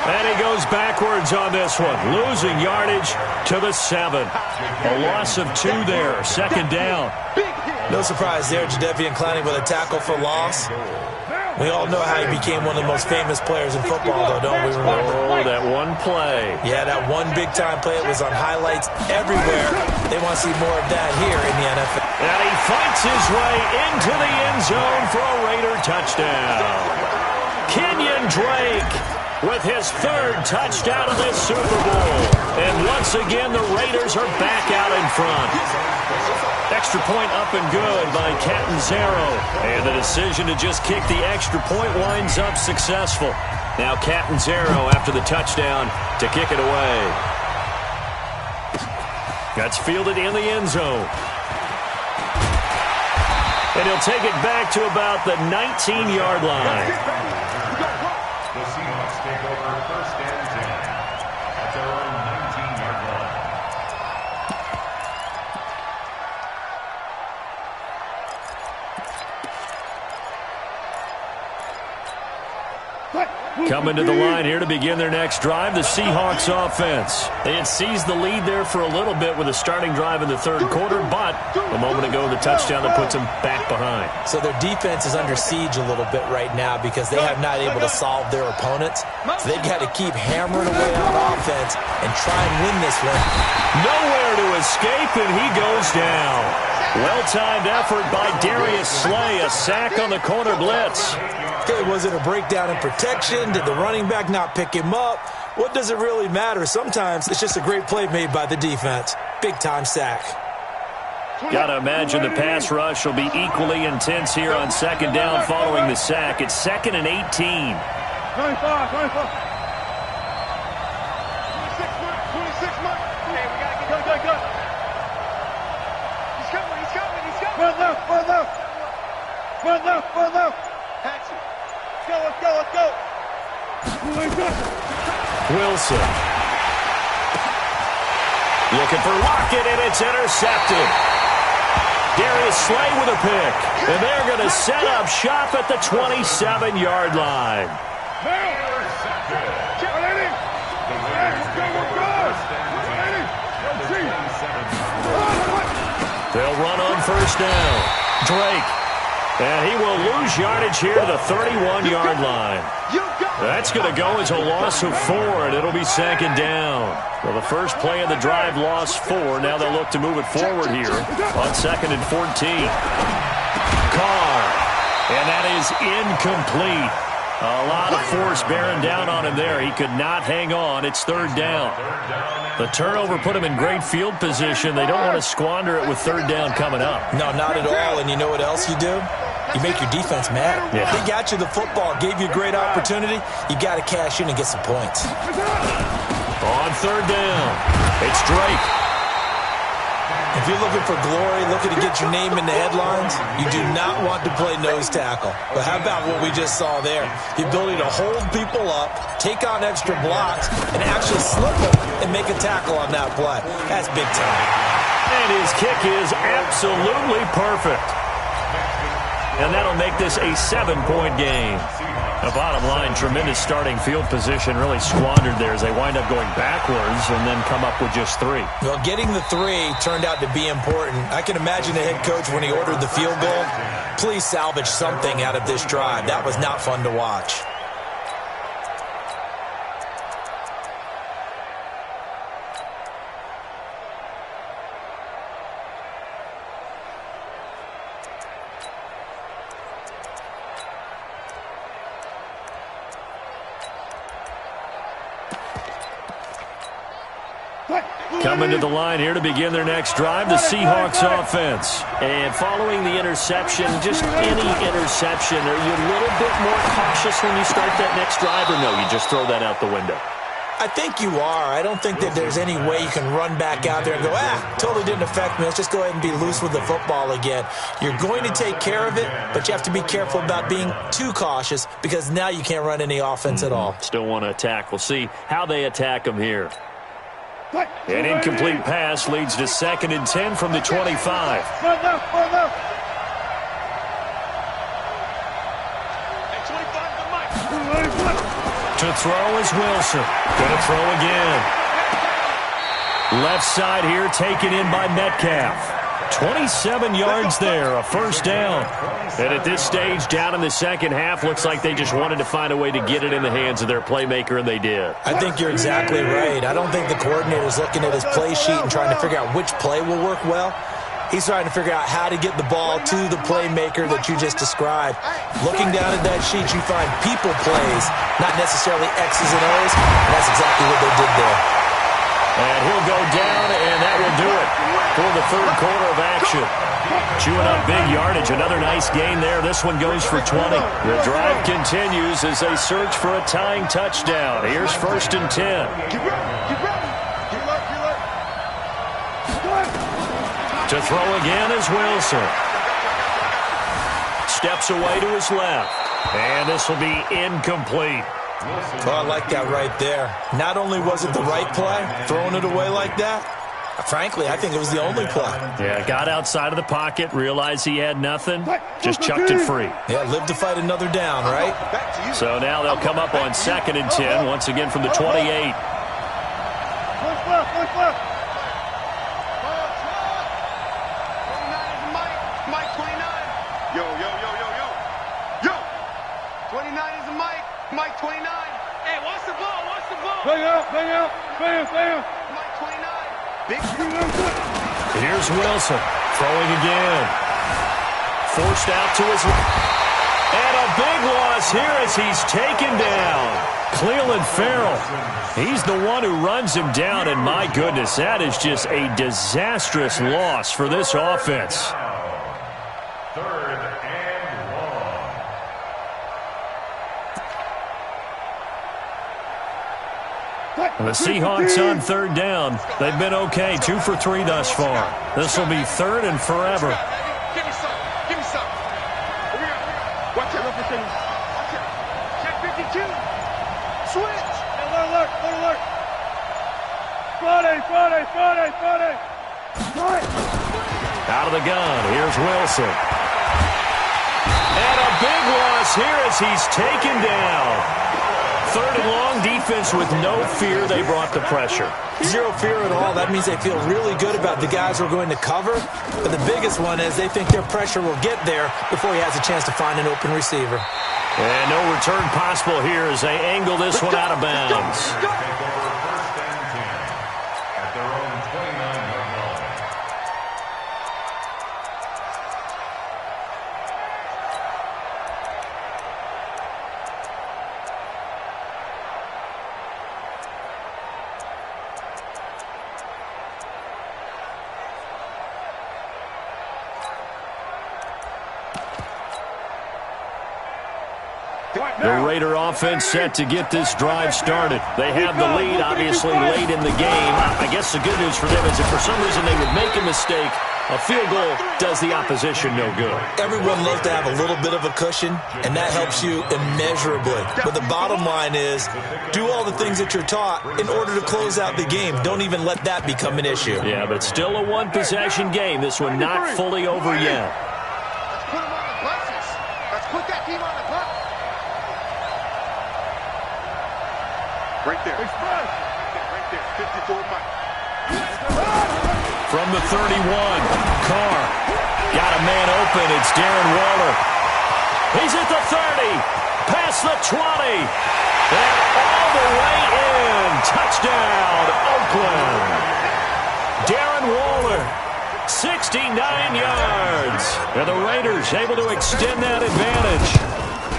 And he goes backwards on this one, losing yardage to the 7. A loss of 2 there, 2nd down. No surprise there, Jadeveon Clowney with a tackle for loss. We all know how he became one of the most famous players in football, though, don't we remember? Oh, that one play. Yeah, that one big-time play. It was on highlights everywhere. They want to see more of that here in the NFL. And he fights his way into the end zone for a Raider touchdown. Kenyon Drake with his 3rd touchdown of this Super Bowl. And once again, the Raiders are back out in front. Extra point up and good by Catanzaro. And the decision to just kick the extra point winds up successful. Now Catanzaro after the touchdown to kick it away. That's fielded in the end zone. And he'll take it back to about the 19-yard line. The Seahawks take over 1st and 10 at their own 19-yard line. Coming to the line here to begin their next drive, the Seahawks offense. They had seized the lead there for a little bit with a starting drive in the 3rd quarter, but a moment ago the touchdown that puts them back behind. So their defense is under siege a little bit right now because they have not able to solve their opponents. So they've got to keep hammering away on offense and try and win this one. Nowhere to escape, and he goes down. Well-timed effort by Darius Slay, a sack on the corner blitz. Okay, was it a breakdown in protection? Did the running back not pick him up? What does it really matter? Sometimes it's just a great play made by the defense. Big-time sack. Got to imagine the pass rush will be equally intense here on 2nd down following the sack. It's 2nd and 18. 25. 26 months. Okay, we got to get go. He's coming. Run left. Patch it. Let's go. Wilson. Looking for Lockett, and it's intercepted. Darius Slay with a pick. And they're going to set up shop at the 27-yard line. They'll run on 1st down. Drake. And he will lose yardage here to the 31-yard line. That's going to go as a loss of 4, and it'll be 2nd down. Well, the first play of the drive lost 4. Now they'll look to move it forward here on 2nd and 14. Carr. And that is incomplete. A lot of force bearing down on him there. He could not hang on. It's 3rd down. The turnover put him in great field position. They don't want to squander it with 3rd down coming up. No, not at all. And you know what else you do? You make your defense mad. Yeah. They got you the football, gave you a great opportunity. You got to cash in and get some points. On 3rd down, it's Drake. If you're looking for glory, looking to get your name in the headlines, you do not want to play nose tackle. But how about what we just saw there? The ability to hold people up, take on extra blocks, and actually slip them and make a tackle on that play. That's big time. And his kick is absolutely perfect. And that'll make this a 7-point game. The bottom line, tremendous starting field position, really squandered there as they wind up going backwards and then come up with just 3. Well, getting the 3 turned out to be important. I can imagine the head coach when he ordered the field goal. Please salvage something out of this drive. That was not fun to watch. Coming to the line here to begin their next drive, the Seahawks offense. And following the interception, just any interception, are you a little bit more cautious when you start that next drive, or no, you just throw that out the window? I think you are. I don't think that there's any way you can run back out there and go, totally didn't affect me. Let's just go ahead and be loose with the football again. You're going to take care of it, but you have to be careful about being too cautious because now you can't run any offense at all. Still want to attack. We'll see how they attack them here. An incomplete pass leads to 2nd and 10 from the 25. To throw is Wilson. Going to throw again. Left side here taken in by Metcalf. 27 yards there, a first down. And at this stage, down in the second half, looks like they just wanted to find a way to get it in the hands of their playmaker, and they did. I think you're exactly right. I don't think the coordinator's looking at his play sheet and trying to figure out which play will work well. He's trying to figure out how to get the ball to the playmaker that you just described. Looking down at that sheet, you find people plays, not necessarily X's and O's, and that's exactly what they did there. And he'll go down, and that will do it for the third quarter of action. Chewing up big yardage. Another nice gain there. This one goes for 20. The drive continues as they search for a tying touchdown. Here's 1st and 10. To throw again is Wilson. Steps away to his left. And this will be incomplete. Oh, I like that right there. Not only was it the right play, throwing it away like that, frankly, I think it was the only play. Yeah, got outside of the pocket, realized he had nothing, just chucked it free. Yeah, live to fight another down, right? So now they'll come up on 2nd and 10, once again from the 28. Here's Wilson throwing again. Forced out to his left. And a big loss here as he's taken down. Cleveland Farrell, he's the one who runs him down, and my goodness, that is just a disastrous loss for this offense. 3rd and 1. The Seahawks on 3rd down. They've been okay, 2 for 3 thus far. This will be 3rd and forever. Give me some. Give me some. Watch out. Check 52. Switch. Alert. Friday. Out of the gun, here's Wilson. And a big loss here as he's taken down. 3rd and long, defense with no fear. They brought the pressure. Zero fear at all. That means they feel really good about the guys who are going to cover. But the biggest one is they think their pressure will get there before he has a chance to find an open receiver. And no return possible here as they angle this one out of bounds. Take over 1st and 10 at their own 29-yard line. The Raider offense set to get this drive started. They have the lead, obviously, late in the game. I guess the good news for them is if for some reason they would make a mistake, a field goal does the opposition no good. Everyone loves to have a little bit of a cushion, and that helps you immeasurably. But the bottom line is, do all the things that you're taught in order to close out the game. Don't even let that become an issue. Yeah, but it's still a one-possession game. This one not fully over yet. Let's put them on the buses. Let's put that team on the bus. Right there. Right there. 54 Mike. From the 31, Carr got a man open. It's Darren Waller. He's at the 30, past the 20, and all the way in. Touchdown, Oakland. Darren Waller, 69 yards. And the Raiders able to extend that advantage.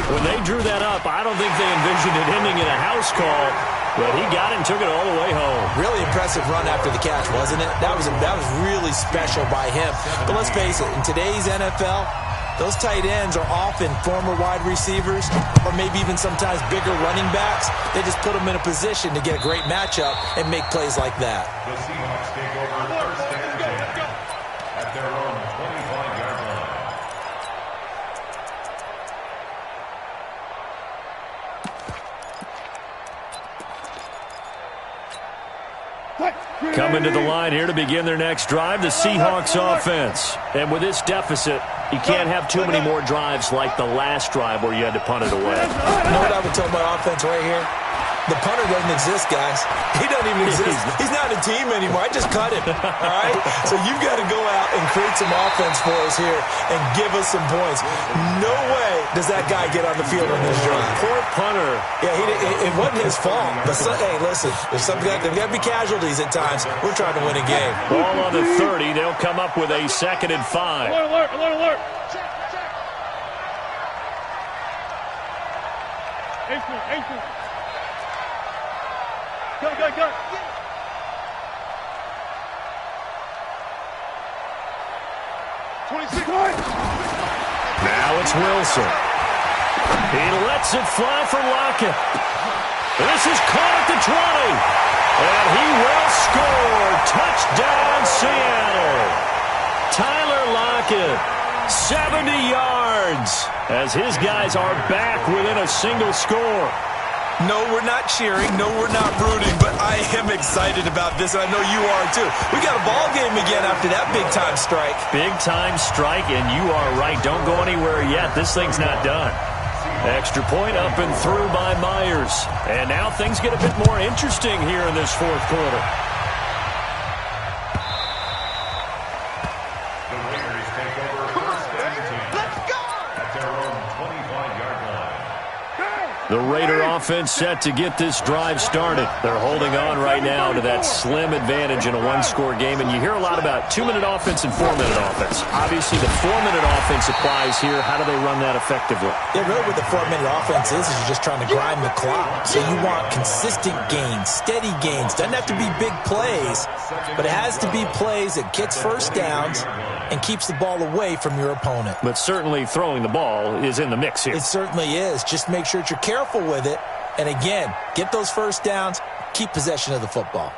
When they drew that up, I don't think they envisioned it ending in a house call, but he got it and took it all the way home. Really impressive run after the catch, wasn't it? That was really special by him. But let's face it, in today's NFL, those tight ends are often former wide receivers or maybe even sometimes bigger running backs. They just put them in a position to get a great matchup and make plays like that. The Seahawks take over first and 10 at their own 25-yard line. Coming to the line here to begin their next drive, the Seahawks offense. And with this deficit, you can't have too many more drives like the last drive where you had to punt it away. You know what I would tell my offense right here? The punter doesn't exist, guys. He doesn't even exist. He's not a team anymore. I just cut him, all right? So you've got to go out and create some offense for us here and give us some points. No way does that guy get on the field on this drive. Poor punter. Yeah, it wasn't his fault. But, hey, listen, there's got to be casualties at times. We're trying to win a game. Ball on the 30. They'll come up with a 2nd and 5. Alert, alert, alert, alert. Check. Ace. Go. 26. Now it's Wilson. He lets it fly for Lockett. This is caught at the 20. And he will score. Touchdown, Seattle. Tyler Lockett, 70 yards, as his guys are back within a single score. No, we're not cheering. No, we're not rooting. But I am excited about this, and I know you are too. We got a ball game again after that big-time strike. Big-time strike, and you are right. Don't go anywhere yet. This thing's not done. Extra point up and through by Myers. And now things get a bit more interesting here in this fourth quarter. The Raiders take over first and 10 at their own 25-yard line. The Raider offense set to get this drive started. They're holding on right now to that slim advantage in a one-score game. And you hear a lot about 2-minute offense and 4-minute offense. Obviously, the 4-minute offense applies here. How do they run that effectively? Yeah, really what the 4-minute offense is you're just trying to grind the clock. So you want consistent gains, steady gains. Doesn't have to be big plays, but it has to be plays that gets first downs and keeps the ball away from your opponent. But certainly throwing the ball is in the mix here. It certainly is. Just make sure that you're careful with it. And again, get those first downs, keep possession of the football.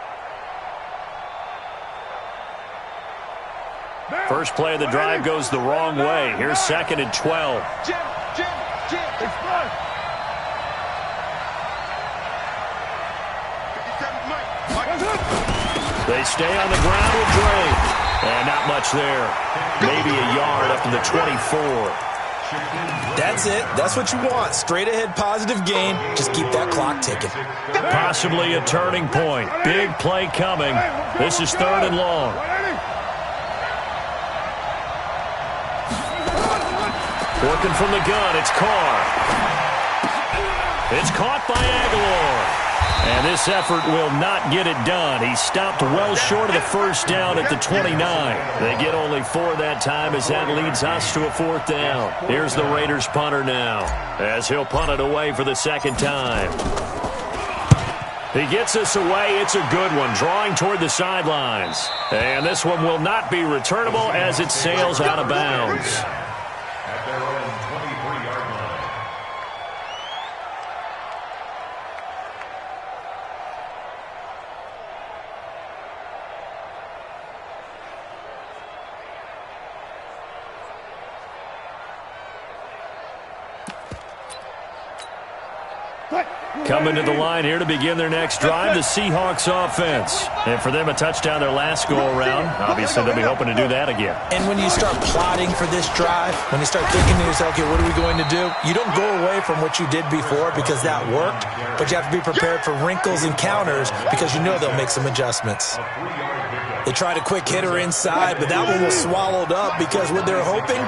First play of the drive goes the wrong way. Here's 2nd and 12. Jim. Explode. 57, Mike. They stay on the ground with Dre. And not much there. Maybe a yard up to the 24. That's it. That's what you want. Straight ahead positive gain. Just keep that clock ticking. Possibly a turning point. Big play coming. This is 3rd and long. Working from the gun, it's Carr. It's caught by Aguilar. And this effort will not get it done. He stopped well short of the first down at the 29. They get only 4 that time as that leads us to a 4th down. Here's the Raiders punter now as he'll punt it away for the 2nd time. He gets us away. It's a good one, drawing toward the sidelines. And this one will not be returnable as it sails out of bounds. At their own 23-yard line. Coming to the line here to begin their next drive, the Seahawks offense. And for them, a touchdown their last go-around. Obviously, they'll be hoping to do that again. And when you start plotting for this drive, when you start thinking to yourself, okay, what are we going to do? You don't go away from what you did before because that worked, but you have to be prepared for wrinkles and counters because you know they'll make some adjustments. They tried a quick hitter inside, but that one was swallowed up because what they're hoping,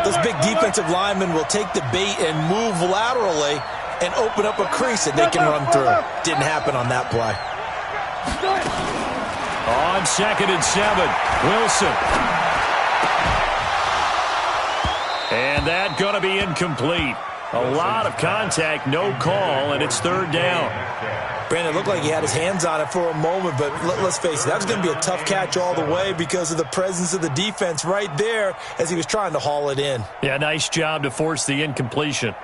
those big defensive linemen will take the bait and move laterally and open up a crease that they can run through. Didn't happen on that play. On 2nd and 7, Wilson. And that going to be incomplete. A lot of contact, no call, and it's third down. Brandon, it looked like he had his hands on it for a moment, but let's face it, that was going to be a tough catch all the way because of the presence of the defense right there as he was trying to haul it in. Yeah, nice job to force the incompletion.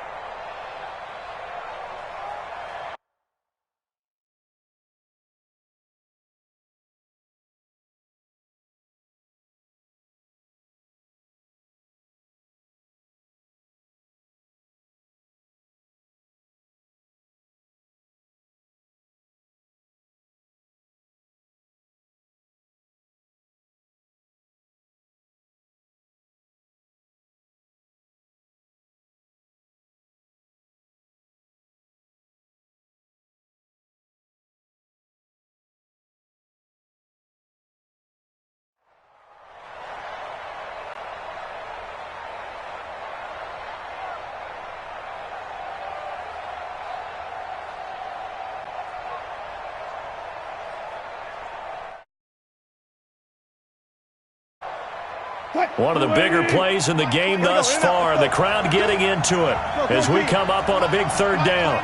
One of the bigger plays in the game thus far. The crowd getting into it as we come up on a big third down.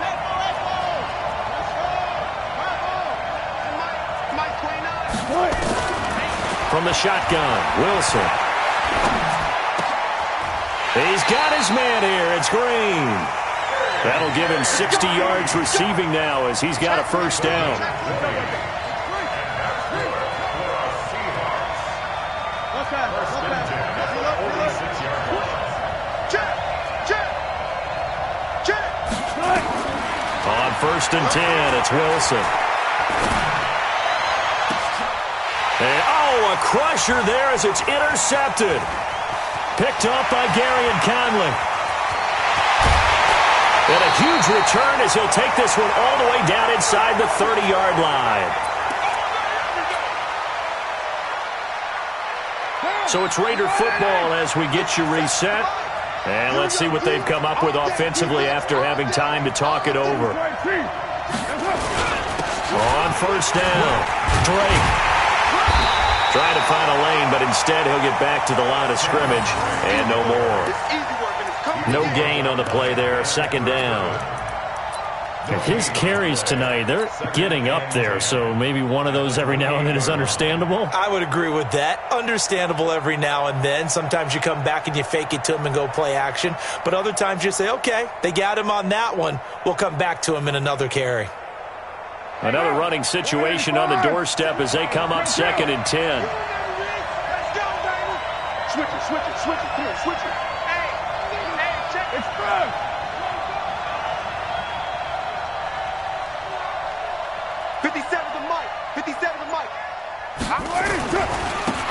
From the shotgun, Wilson. He's got his man here. It's Green. That'll give him 60 yards receiving now as he's got a first down. On 1st and 10, it's Wilson. And, a crusher there as it's intercepted. Picked up by Gary and Conley. And a huge return as he'll take this one all the way down inside the 30-yard line. So it's Raider football as we get you reset. And let's see what they've come up with offensively after having time to talk it over. On 1st down, Drake. Trying to find a lane, but instead he'll get back to the line of scrimmage, and no more. No gain on the play there, 2nd down. His carries tonight, they're getting up there, so maybe one of those every now and then is understandable. I would agree with that. Understandable every now and then. Sometimes you come back and you fake it to him and go play action. But other times you say, okay, they got him on that one. We'll come back to him in another carry. Another running situation on the doorstep as they come up 2nd and 10. Let's go, baby. Switch it. Come on, switch it. Hey, check it. It's first.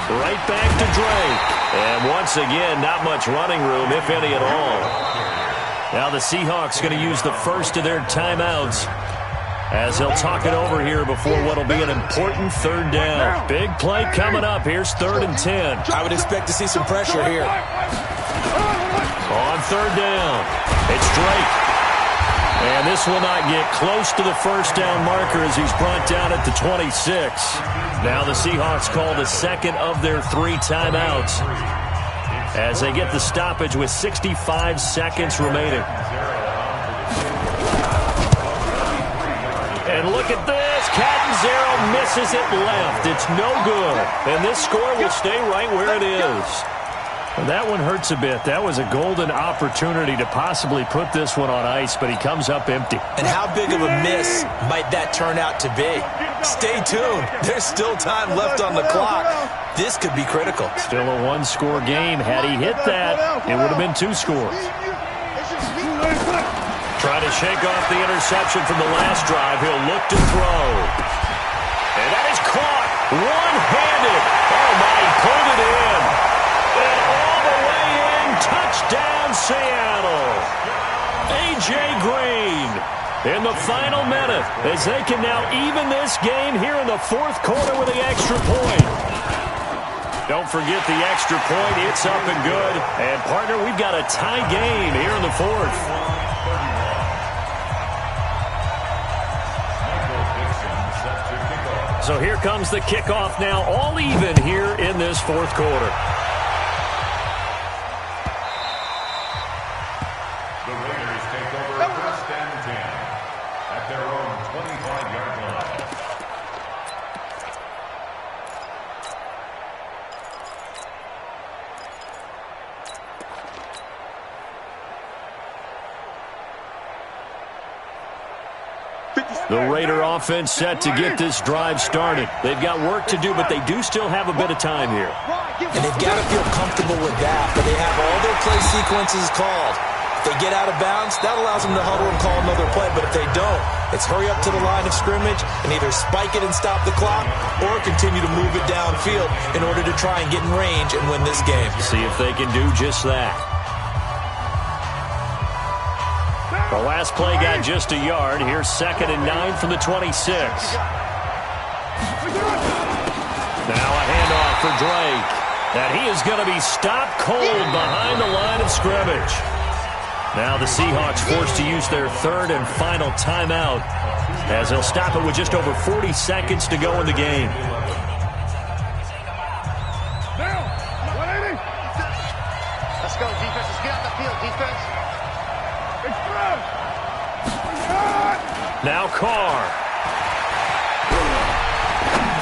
Right back to Drake. And once again, not much running room, if any at all. Now the Seahawks going to use the first of their timeouts as they'll talk it over here before what will be an important 3rd down. Big play coming up. Here's 3rd and 10. I would expect to see some pressure here. On 3rd down, it's Drake. And this will not get close to the 1st down marker as he's brought down at the 26. Now the Seahawks call the 2nd of their 3 timeouts as they get the stoppage with 65 seconds remaining. And look at this. Catanzaro misses it left. It's no good. And this score will stay right where it is. Well, that one hurts a bit. That was a golden opportunity to possibly put this one on ice, but he comes up empty. And how big of a miss might that turn out to be? Stay tuned. There's still time left on the clock. This could be critical. Still a 1-score game. Had he hit that, it would have been 2 scores. Try to shake off the interception from the last drive. He'll look to throw. And that is caught one-handed. Oh, my, he pulled it in. And all the way in, touchdown Seattle. A.J. Green in the final minute as they can now even this game here in the 4th quarter with the extra point. Don't forget the extra point. It's up and good. And, partner, we've got a tie game here in the 4th. So here comes the kickoff now, all even here in this 4th quarter. The Raiders 25-yard line. The Raider offense set to get this drive started. They've got work to do, but they do still have a bit of time here. And they've got to feel comfortable with that, but they have all their play sequences called. If they get out of bounds, that allows them to huddle and call another play, but if they don't, it's hurry up to the line of scrimmage and either spike it and stop the clock or continue to move it downfield in order to try and get in range and win this game. See if they can do just that. The last play got just a yard. Here's 2nd and 9 from the 26. Now a handoff for Drake. And he is going to be stopped cold behind the line of scrimmage. Now the Seahawks forced to use their 3rd and final timeout as they'll stop it with just over 40 seconds to go in the game. Let's go, defense. Let's get out the field, defense. Now Carr.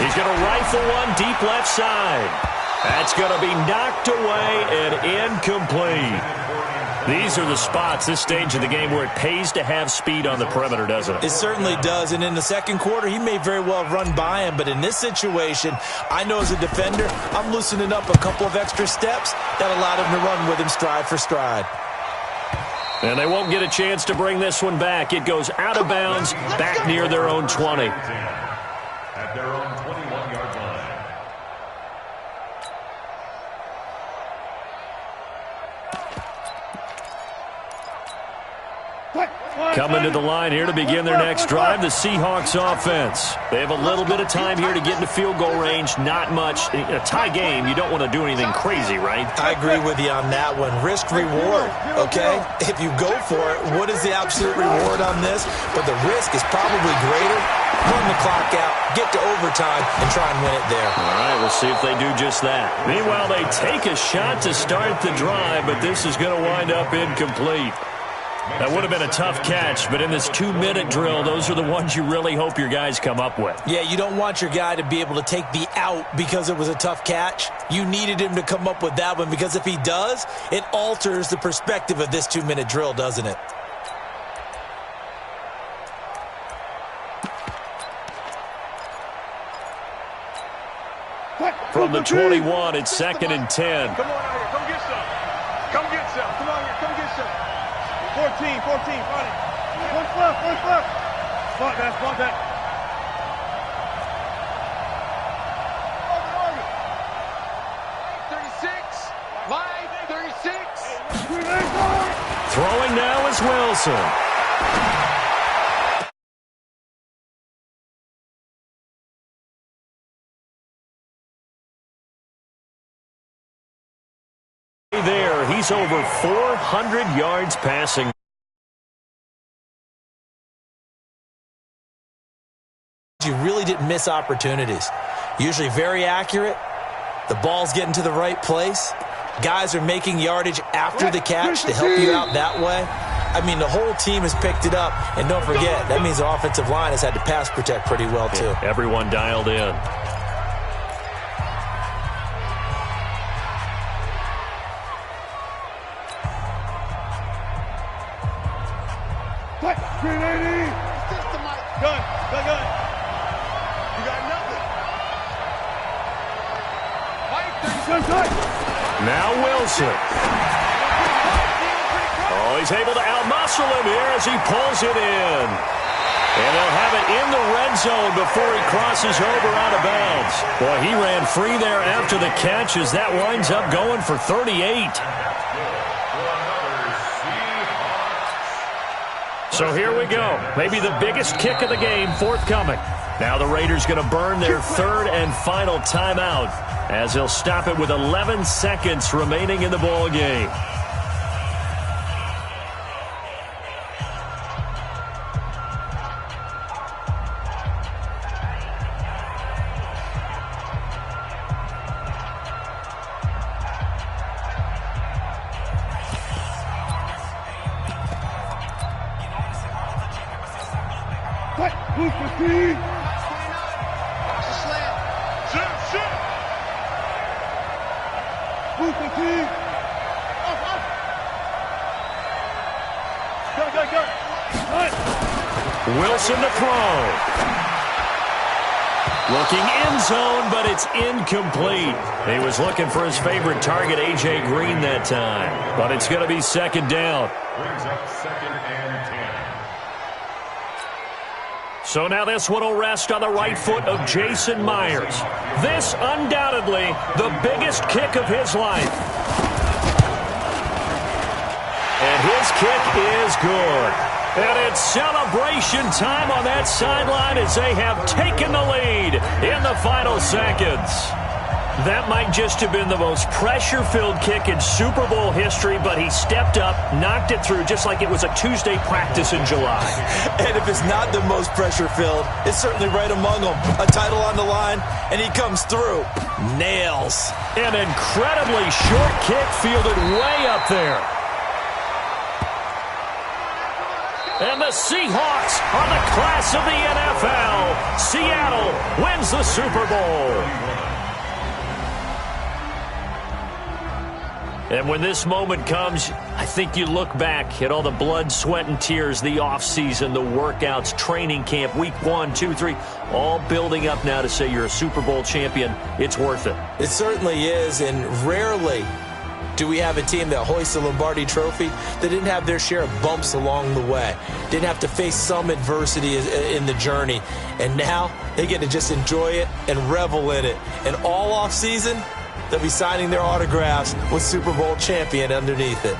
He's going to rifle one deep left side. That's going to be knocked away and incomplete. These are the spots, this stage of the game, where it pays to have speed on the perimeter, doesn't it? It certainly does, and in the second quarter, he may very well run by him, but in this situation, I know as a defender, I'm loosening up a couple of extra steps that allowed him to run with him stride for stride. And they won't get a chance to bring this one back. It goes out of bounds, back near their own 20. At their own 21-yard line. Coming to the line here to begin their next drive, the Seahawks offense. They have a little bit of time here to get into field goal range, not much. In a tie game, you don't want to do anything crazy, right? I agree with you on that one. Risk reward, okay? If you go for it, what is the absolute reward on this? But the risk is probably greater. Run the clock out, get to overtime, and try and win it there. All right, we'll see if they do just that. Meanwhile, they take a shot to start the drive, but this is going to wind up incomplete. That would have been a tough catch, but in this 2-minute drill, those are the ones you really hope your guys come up with. Yeah, you don't want your guy to be able to take the out because it was a tough catch. You needed him to come up with that one because if he does, it alters the perspective of this 2-minute drill, doesn't it? From the 21, it's 2nd and 10. Come on out here. Come get some. Come get some. Come on here. Come get some. 14, find it. One left. Spot that. Line 36. Throwing now is Wilson. There, he's over 400 yards passing. You really didn't miss opportunities. Usually very accurate. The ball's getting to the right place. Guys are making yardage after the catch to help you out that way. I mean, the whole team has picked it up. And don't forget, that means the offensive line has had to pass protect pretty well, too. Yeah, everyone dialed in. Gun. You got nothing. Now Wilson. Oh, he's able to outmuscle him here as he pulls it in. And they'll have it in the red zone before he crosses over out of bounds. Boy, he ran free there after the catch as that winds up going for 38. So here we go. Maybe the biggest kick of the game forthcoming. Now the Raiders going to burn their 3rd and final timeout as they'll stop it with 11 seconds remaining in the ball game. Fight. Who's the speed? Watch the slant. Shit. Who's the speed? Off. Go. Wilson to throw. Looking end zone, but it's incomplete. He was looking for his favorite target, A.J. Green, that time. But it's going to be second down. Brings up 2nd and 10. So now this one will rest on the right foot of Jason Myers. This undoubtedly the biggest kick of his life. And his kick is good. And it's celebration time on that sideline as they have taken the lead in the final seconds. That might just have been the most pressure-filled kick in Super Bowl history, but he stepped up, knocked it through just like it was a Tuesday practice in July. And if it's not the most pressure-filled, it's certainly right among them. A title on the line, and he comes through. Nails. An incredibly short kick fielded way up there. And the Seahawks are the class of the NFL. Seattle wins the Super Bowl. And when this moment comes, I think you look back at all the blood, sweat, and tears, the offseason, the workouts, training camp, week 1, 2, 3, all building up now to say you're a Super Bowl champion. It's worth it. It certainly is, and rarely do we have a team that hoists the Lombardi Trophy that didn't have their share of bumps along the way, didn't have to face some adversity in the journey, and now they get to just enjoy it and revel in it. And all offseason, they'll be signing their autographs with Super Bowl champion underneath it.